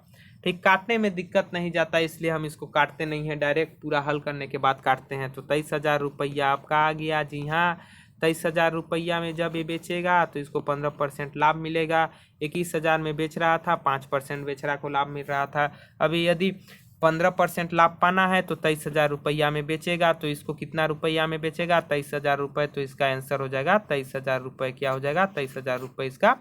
ठीक, काटने में दिक्कत नहीं जाता इसलिए हम इसको काटते नहीं हैं, डायरेक्ट पूरा हल करने के बाद काटते हैं। तो 23,000 रुपया आपका आ गया। जी हाँ, 23,000 रुपया में जब ये बेचेगा तो इसको 15% लाभ मिलेगा। 21,000 में बेच रहा था, 5% बेचरा को लाभ मिल रहा था। अभी यदि 15% लाभ पाना है तो 23,000 रुपया में बेचेगा, तो इसको कितना रुपया में बेचेगा, 23,000 रुपये, तो इसका आंसर हो जाएगा 23,000 रुपये। क्या हो जाएगा, 23,000 रुपये इसका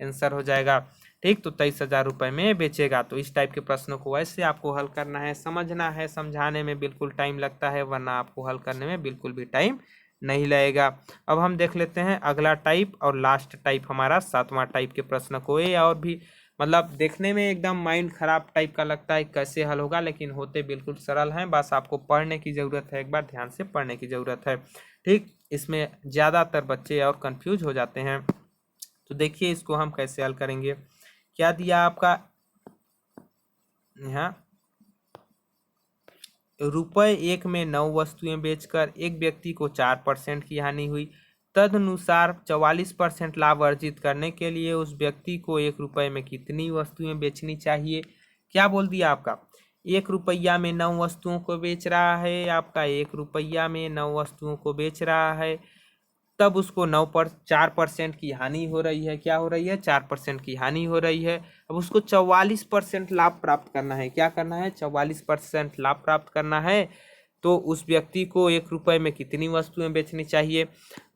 आंसर हो जाएगा। ठीक, तो 23,000 रुपये में बेचेगा। तो इस टाइप के प्रश्नों को वैसे आपको हल करना है, समझना है, समझाने में बिल्कुल टाइम लगता है, वरना आपको हल करने में बिल्कुल भी टाइम नहीं लगेगा। अब हम देख लेते हैं अगला टाइप और लास्ट टाइप हमारा 7वां टाइप के प्रश्न को। ये और भी मतलब देखने में एकदम माइंड खराब टाइप का लगता है कैसे हल होगा, लेकिन होते बिल्कुल सरल हैं, बस आपको पढ़ने की ज़रूरत है, एक बार ध्यान से पढ़ने की ज़रूरत है। ठीक, इसमें ज़्यादातर बच्चे और कंफ्यूज हो जाते हैं। तो देखिए इसको हम कैसे हल करेंगे। क्या दिया आपका यहाँ, ₹1 में 9 वस्तुएं बेचकर एक व्यक्ति को 4% की हानि हुई। तदनुसार 44% लाभ अर्जित करने के लिए उस व्यक्ति को ₹1 में कितनी वस्तुएं बेचनी चाहिए। क्या बोल दिया आपका, ₹1 में 9 वस्तुओं को बेच रहा है, आपका ₹1 में 9 वस्तुओं को बेच रहा है, तब उसको 4% की हानि हो रही है। क्या हो रही है, 4% की हानि हो रही है। अब उसको 44% लाभ प्राप्त करना है। क्या करना है, 44% लाभ प्राप्त करना है। तो उस व्यक्ति को ₹1 में कितनी वस्तुएं बेचनी चाहिए।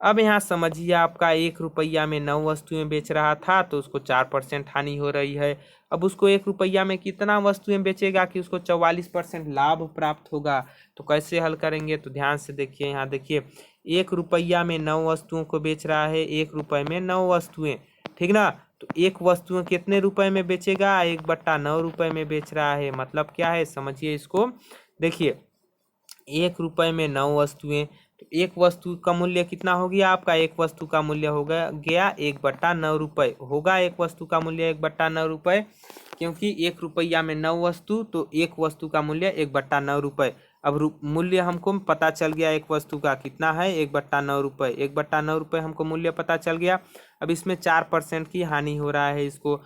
अब यहाँ समझिए, आपका ₹1 में 9 वस्तुएं बेच रहा था तो उसको 4% हानि हो रही है। अब उसको ₹1 में कितना वस्तुएं बेचेगा कि उसको 44% लाभ प्राप्त होगा। तो कैसे हल करेंगे, तो ध्यान से देखिए, यहाँ देखिए ₹1 में 9 वस्तुओं को बेच रहा है, ₹1 में 9 वस्तुएं, ठीक ना। तो एक वस्तु कितने रुपए में बेचेगा, 1/9 रुपए में बेच रहा है। मतलब क्या है, समझिए इसको। देखिए ₹1 में 9 वस्तुएं, तो एक वस्तु का मूल्य कितना हो गया आपका, एक वस्तु का मूल्य हो गया 1/9 रुपये होगा। एक वस्तु का मूल्य 1/9 रुपये, क्योंकि ₹1 में 9 वस्तु, तो एक वस्तु का मूल्य 1/9 रुपये। अब मूल्य हमको पता चल गया, एक वस्तु का कितना है, 1/9 रुपये। 1/9 रुपये हमको मूल्य पता चल गया। अब इसमें 4% की हानि हो रहा है इसको।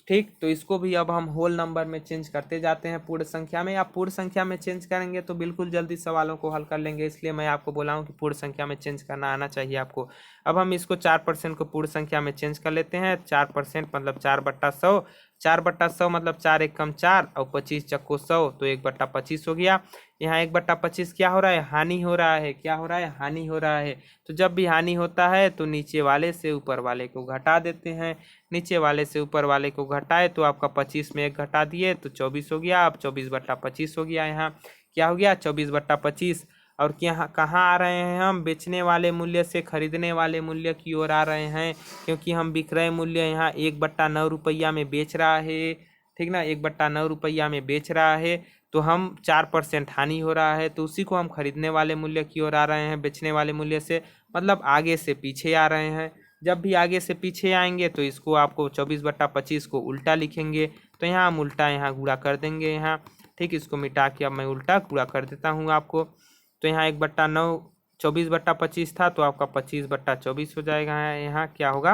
ठीक, तो इसको भी अब हम होल नंबर में चेंज करते जाते हैं, पूर्ण संख्या में। आप पूर्ण संख्या में चेंज करेंगे तो बिल्कुल जल्दी सवालों को हल कर लेंगे, इसलिए मैं आपको बोला हूँ कि पूर्ण संख्या में चेंज करना आना चाहिए आपको। अब हम इसको 4% को पूर्ण संख्या में चेंज कर लेते हैं। 4% मतलब 4/100, 4/100 मतलब 4 एकम 4 और 25 चक्को 100, तो 1/25 हो गया। यहाँ 1/25 क्या हो रहा है, हानि हो रहा है। क्या हो रहा है, हानि हो रहा है। तो जब भी हानि होता है तो नीचे वाले से ऊपर वाले को घटा देते हैं। नीचे वाले से ऊपर वाले को घटाए तो आपका 25 में 1 घटा दिए तो 24 हो गया। अब 24/25 हो गया। यहाँ क्या हो गया, 24/25। और क्या कहाँ आ रहे हैं हम, बेचने वाले मूल्य से खरीदने वाले मूल्य की ओर आ रहे हैं, क्योंकि हम विक्रय मूल्य यहाँ 1/9 रुपया में बेच रहा है, ठीक ना। 1/9 रुपया में बेच रहा है, तो हम 4% हानि हो रहा है, तो उसी को हम खरीदने वाले मूल्य की ओर आ रहे हैं, बेचने वाले मूल्य से, मतलब आगे से पीछे आ रहे हैं। जब भी आगे से पीछे आएंगे तो इसको आपको 24/25 को उल्टा लिखेंगे, तो यहाँ हम उल्टा यहाँ गुणा कर देंगे यहाँ। ठीक, इसको मिटा के अब मैं उल्टा गुणा कर देता हूँ आपको। तो यहाँ 1/9 24/25 था, तो आपका 25/24 हो जाएगा। यहाँ क्या होगा,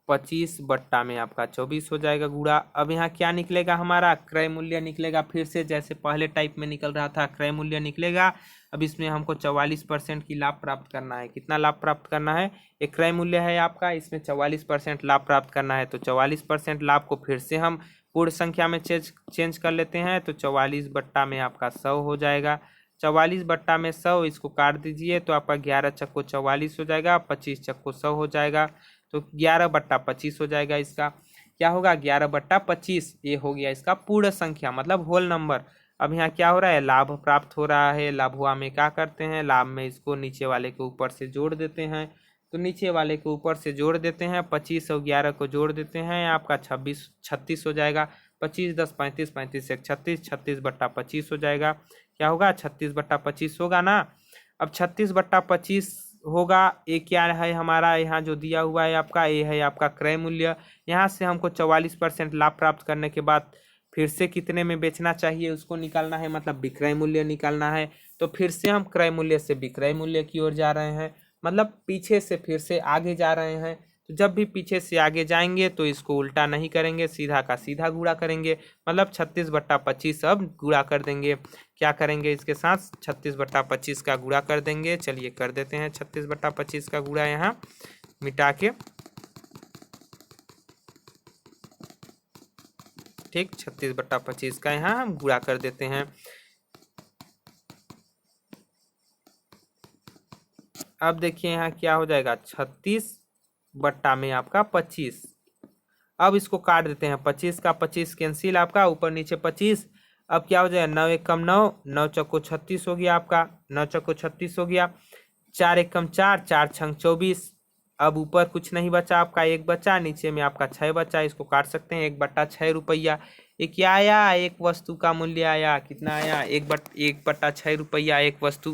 25 बट्टा में आपका 24 हो जाएगा गुणा। अब यहाँ क्या निकलेगा, हमारा क्रय मूल्य निकलेगा, फिर से जैसे पहले टाइप में निकल रहा था क्रय मूल्य निकलेगा। अब इसमें हमको 44% की लाभ प्राप्त करना है। कितना लाभ प्राप्त करना है, एक क्रय मूल्य है आपका, इसमें 44% लाभ प्राप्त करना है। तो 44% लाभ को फिर से हम पूर्ण संख्या में चेंज कर लेते हैं। तो 44 बट्टा में आपका 100 हो जाएगा। 44 बट्टा में 100, इसको काट दीजिए तो आपका 11 चक्को 44 हो जाएगा, 25 चक्को 100 हो जाएगा। तो 11 बट्टा 25 हो जाएगा। इसका क्या होगा, 11 बट्टा 25, ये हो गया इसका पूर्ण संख्या मतलब होल नंबर। अब यहाँ क्या हो रहा है, लाभ प्राप्त हो रहा है। लाभ हुआ में क्या करते हैं, लाभ में इसको नीचे वाले के ऊपर से जोड़ देते हैं। तो नीचे वाले के ऊपर से जोड़ देते हैं, 25 और 11 को जोड़ देते हैं, आपका 36 हो जाएगा। 25 10 35, 35 1 36, 36 बट्टा 25 हो जाएगा। क्या होगा, 36 बट्टा 25 होगा ना। अब 36 बट्टा 25 होगा, ये क्या है हमारा, यहाँ जो दिया हुआ है आपका, ये है आपका क्रय मूल्य। यहाँ से हमको 44% लाभ प्राप्त करने के बाद फिर से कितने में बेचना चाहिए उसको निकालना है, मतलब विक्रय मूल्य निकालना है। तो फिर से हम क्रय मूल्य से विक्रय मूल्य की ओर जा रहे हैं, मतलब पीछे से फिर से आगे जा रहे हैं। तो जब भी पीछे से आगे जाएंगे तो इसको उल्टा नहीं करेंगे, सीधा का सीधा गुणा करेंगे। मतलब 36 बट्टा 25 अब गुणा कर देंगे। क्या करेंगे, इसके साथ 36 बट्टा 25 का गुणा कर देंगे। चलिए कर देते हैं 36 बट्टा 25 का गुणा यहाँ मिटा के। ठीक, 36 बट्टा 25 का यहाँ हम गुणा कर देते हैं। अब देखिए यहाँ क्या हो जाएगा, 36 बट्टा में आपका 25। अब इसको काट देते हैं, 25 का 25 कैंसिल, आपका ऊपर नीचे 25। अब क्या हो जाएगा, 9 एक कम 9, 9 चौको 36 हो गया आपका, 9 चौको 36 हो गया। 4 एक कम 4, 4 छंग 24। अब ऊपर कुछ नहीं बचा आपका, एक बचा, नीचे में आपका 6 बचा। इसको काट सकते हैं, 1 बट्टा 6 रुपया। ये क्या आया, एक वस्तु का मूल्य आया, कितना आया, 1 बट्टा 6 रुपया। एक वस्तु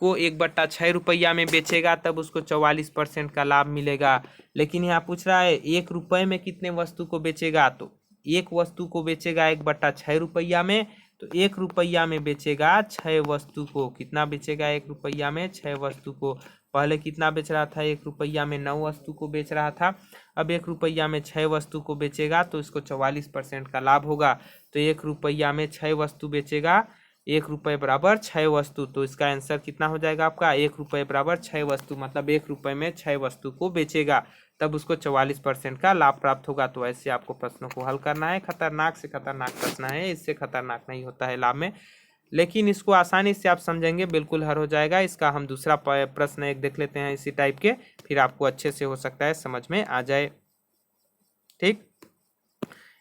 को 1/6 रुपया में बेचेगा तब उसको 44% का लाभ मिलेगा। लेकिन यहाँ पूछ रहा है 1 रुपये में कितने वस्तु को बेचेगा, तो एक वस्तु को बेचेगा 1/6 रुपया में, तो 1 रुपया में बेचेगा 6 वस्तु को। कितना बेचेगा, 1 रुपया में 6 वस्तु को। पहले कितना बेच रहा था, 1 रुपया में 9 वस्तु को बेच रहा था। अब 1 रुपया में 6 वस्तु को बेचेगा तो इसको 44% का लाभ होगा। तो 1 रुपया में 6 वस्तु बेचेगा, 1 रुपये बराबर 6 वस्तु। तो इसका आंसर कितना हो जाएगा आपका, 1 रुपये बराबर 6 वस्तु, मतलब 1 रुपये में 6 वस्तु को बेचेगा तब उसको 44% का लाभ प्राप्त होगा। तो ऐसे आपको प्रश्नों को हल करना है। खतरनाक से खतरनाक प्रश्न है, इससे खतरनाक नहीं होता है लाभ में, लेकिन इसको आसानी से आप समझेंगे बिल्कुल हल हो जाएगा। इसका हम दूसरा प्रश्न एक देख लेते हैं इसी टाइप के, फिर आपको अच्छे से हो सकता है समझ में आ जाए। ठीक,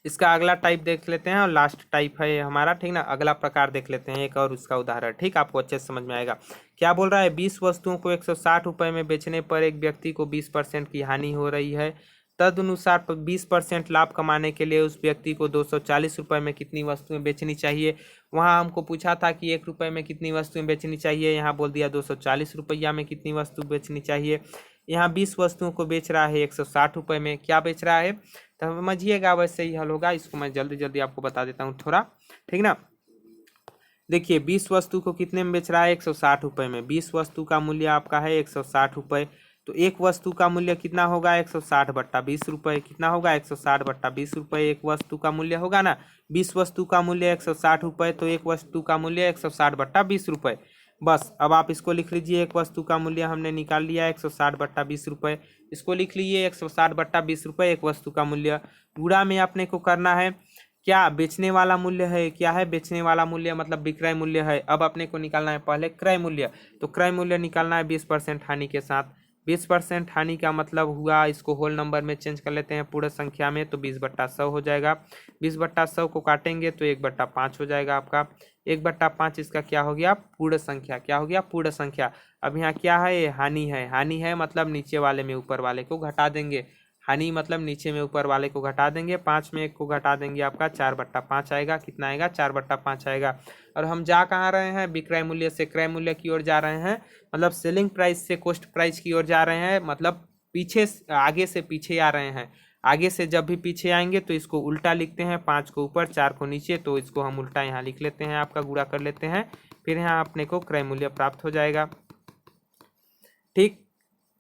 इसका अगला टाइप देख लेते हैं और लास्ट टाइप है हमारा, ठीक ना। अगला प्रकार देख लेते हैं एक और उसका उदाहरण, ठीक, आपको अच्छे से समझ में आएगा। क्या बोल रहा है, 20 वस्तुओं को 160 रुपये में बेचने पर एक व्यक्ति को 20% की हानि हो रही है। तदनुसार 20% लाभ कमाने के लिए उस व्यक्ति को 240 रुपये में कितनी वस्तुएं बेचनी चाहिए। वहाँ हमको पूछा था कि 1 रुपये में कितनी वस्तुएं बेचनी चाहिए, यहाँ बोल दिया 240 रुपया में कितनी वस्तु बेचनी चाहिए। यहाँ 20 वस्तुओं को बेच रहा है 160 रुपये में, क्या बेच रहा है, तो समझिएगा वैसे ही हल होगा। इसको मैं जल्दी जल्दी आपको बता देता हूँ थोड़ा, ठीक ना। देखिए 20 वस्तु को कितने में बेच रहा है, 160 रुपये में। 20 वस्तु का मूल्य आपका है 160 रुपये, तो एक वस्तु का मूल्य कितना होगा, 160 बट्टा 20 रुपये। कितना होगा, 160 बट्टा 20 रुपये एक वस्तु का मूल्य होगा ना। 20 वस्तु का मूल्य 160 रुपये, तो एक वस्तु का मूल्य 160 बट्टा 20 रुपये। बस अब आप इसको लिख लीजिए, एक वस्तु का मूल्य हमने निकाल लिया 160 बट्टा 20 रुपये। इसको लिख लीजिए 160 बट्टा 20 रुपये एक वस्तु का मूल्य। गुणा में अपने को करना है क्या, बेचने वाला मूल्य है, क्या है, बेचने वाला मूल्य मतलब विक्रय मूल्य है। अब अपने को निकालना है पहले क्रय मूल्य, तो क्रय मूल्य निकालना है 20% हानि के साथ। 20% हानि का मतलब हुआ, इसको होल नंबर में चेंज कर लेते हैं पूर्ण संख्या में, तो 20/100 हो जाएगा। 20/100 को काटेंगे तो 1/5 हो जाएगा आपका। 1/5 इसका क्या हो गया, पूर्ण संख्या। क्या हो गया, पूर्ण संख्या। अब यहाँ क्या है, ये हानि है। हानि है मतलब नीचे वाले में ऊपर वाले को घटा देंगे। हानि मतलब नीचे में ऊपर वाले को घटा देंगे, 5 में 1 को घटा देंगे, आपका 4/5 आएगा। कितना आएगा, 4/5 आएगा। और हम जा कहाँ रहे हैं, विक्रय मूल्य से क्रय मूल्य की ओर जा रहे हैं, मतलब सेलिंग प्राइस से कॉस्ट प्राइस की ओर जा रहे हैं, मतलब पीछे आगे से पीछे आ रहे हैं। आगे से जब भी पीछे आएंगे तो इसको उल्टा लिखते हैं, 5 को ऊपर 4 को नीचे, तो इसको हम उल्टा यहाँ लिख लेते हैं, आपका गुणा कर लेते हैं, फिर यहाँ अपने को क्रय मूल्य प्राप्त हो जाएगा। ठीक,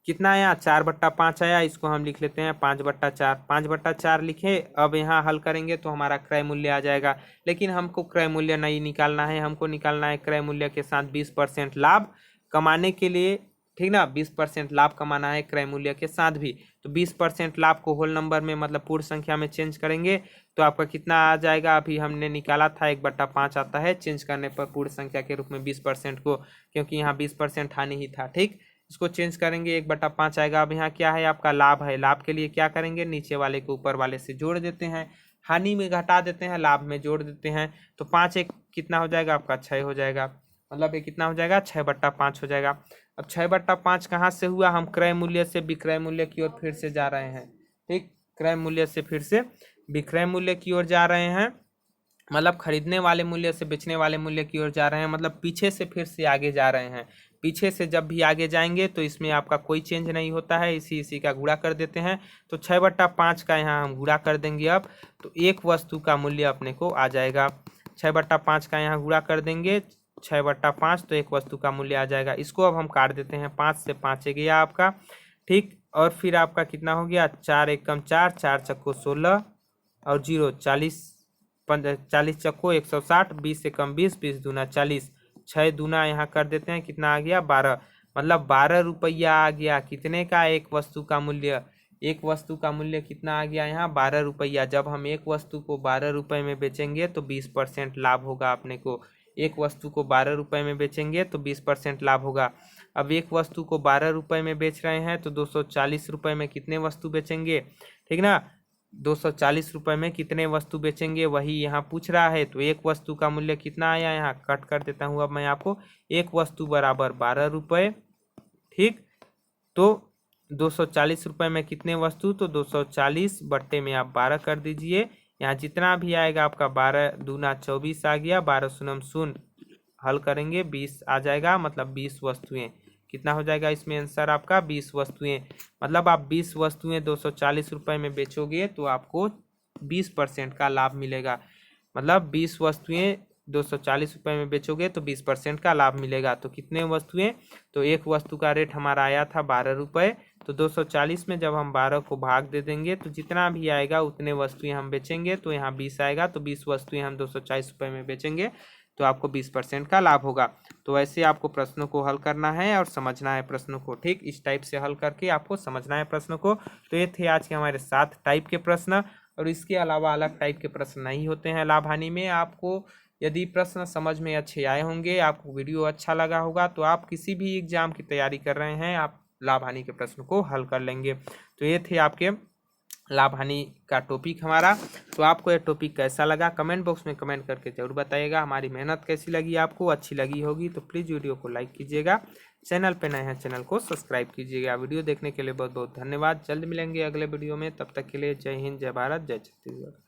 कितना आया 4/5 आया, इसको हम लिख लेते हैं 5/4। 5/4 लिखे, अब यहाँ हल करेंगे तो हमारा क्रय मूल्य आ जाएगा। लेकिन हमको क्रय मूल्य नहीं निकालना है, हमको निकालना है क्रय मूल्य के साथ 20% लाभ कमाने के लिए, ठीक ना। 20% लाभ कमाना है क्रय मूल्य के साथ भी। तो 20% लाभ को होल नंबर में मतलब पूर्ण संख्या में चेंज करेंगे तो आपका कितना आ जाएगा, अभी हमने निकाला था 1/5 आता है, चेंज करने पर पूर्ण संख्या के रूप में 20% को, क्योंकि यहाँ 20% हानि ही था, ठीक। इसको चेंज करेंगे 1/5 आएगा। अब यहाँ क्या है, आपका लाभ है। लाभ के लिए क्या करेंगे, नीचे वाले को ऊपर वाले से जोड़ देते हैं, हानि में घटा देते हैं, लाभ में जोड़ देते हैं। तो 5 एक कितना हो जाएगा आपका 6 हो जाएगा, मतलब ये कितना हो जाएगा 6/5 हो जाएगा। अब 6/5 कहाँ से हुआ, हम क्रय मूल्य से विक्रय मूल्य की ओर फिर से जा रहे हैं, ठीक। क्रय मूल्य से फिर से विक्रय मूल्य की ओर जा रहे हैं, मतलब खरीदने वाले मूल्य से बेचने वाले मूल्य की ओर जा रहे हैं, मतलब पीछे से फिर से आगे जा रहे हैं। पीछे से जब भी आगे जाएंगे तो इसमें आपका कोई चेंज नहीं होता है, इसी का गुणा कर देते हैं। तो 6/5 का यहाँ हम गुणा कर देंगे अब, तो एक वस्तु का मूल्य अपने को आ जाएगा। 6/5 का यहाँ गुणा कर देंगे 6/5, तो एक वस्तु का मूल्य आ जाएगा। इसको अब हम काट देते हैं, 5 से 5 गया आपका, ठीक। और फिर आपका कितना हो गया, 4 एकम 4, 4 चक्को 16 और 0 40, 40 चक्को 160, 20 एकम 20, 20 दूना 40, 6 दूना यहाँ कर देते हैं, कितना आ गया 12, मतलब 12 रुपया आ गया। कितने का, एक वस्तु का मूल्य, एक वस्तु का मूल्य कितना आ गया यहाँ 12 रुपया। जब हम एक वस्तु को 12 रुपये में बेचेंगे तो 20% लाभ होगा अपने को। एक वस्तु को 12 रुपये में बेचेंगे तो 20% लाभ होगा। अब एक वस्तु को 12 रुपये में बेच रहे हैं तो 240 रुपये में कितने वस्तु बेचेंगे, ठीक ना। 240 रुपये में कितने वस्तु बेचेंगे वही यहाँ पूछ रहा है। तो एक वस्तु का मूल्य कितना आया, यहाँ कट कर देता हूँ अब मैं आपको, एक वस्तु बराबर 12 रुपये, ठीक। तो 240 रुपये में कितने वस्तु, तो 240 बट्टे में आप 12 कर दीजिए। यहाँ जितना भी आएगा आपका 12 दूना 24 आ गया, 12 शून्य शून्य, हल करेंगे 20 आ जाएगा, मतलब 20 वस्तुएं। कितना हो जाएगा इसमें आंसर आपका 20 वस्तुएं। मतलब आप 20 वस्तुएं 240 रुपये में बेचोगे तो आपको 20% का लाभ मिलेगा। मतलब 20 वस्तुएं 240 रुपये में बेचोगे तो 20% का लाभ मिलेगा। तो कितने वस्तुएं, तो एक वस्तु का रेट हमारा आया था 12 रुपये, तो 240 में जब हम 12 को भाग दे देंगे तो जितना भी आएगा उतने वस्तुएं हम बेचेंगे। तो यहाँ 20 आएगा, तो 20 वस्तुएं हम 240 रुपये में बेचेंगे तो आपको 20% का लाभ होगा। तो ऐसे आपको प्रश्नों को हल करना है और समझना है प्रश्नों को, ठीक। इस टाइप से हल करके आपको समझना है प्रश्नों को। तो ये थे आज के हमारे 7 टाइप के प्रश्न, और इसके अलावा अलग टाइप के प्रश्न नहीं होते हैं लाभ हानि में। आपको यदि प्रश्न समझ में अच्छे आए होंगे, आपको वीडियो अच्छा लगा होगा, तो आप किसी भी एग्जाम की तैयारी कर रहे हैं आप लाभ हानि के प्रश्न को हल कर लेंगे। तो ये थे आपके लाभ हानि का टॉपिक हमारा। तो आपको ये टॉपिक कैसा लगा कमेंट बॉक्स में कमेंट करके जरूर बताइएगा। हमारी मेहनत कैसी लगी आपको, अच्छी लगी होगी तो प्लीज़ वीडियो को लाइक कीजिएगा। चैनल पे नए हैं चैनल को सब्सक्राइब कीजिएगा। वीडियो देखने के लिए बहुत बहुत धन्यवाद। जल्द मिलेंगे अगले वीडियो में, तब तक के लिए जय हिंद, जय भारत, जय छत्तीसगढ़।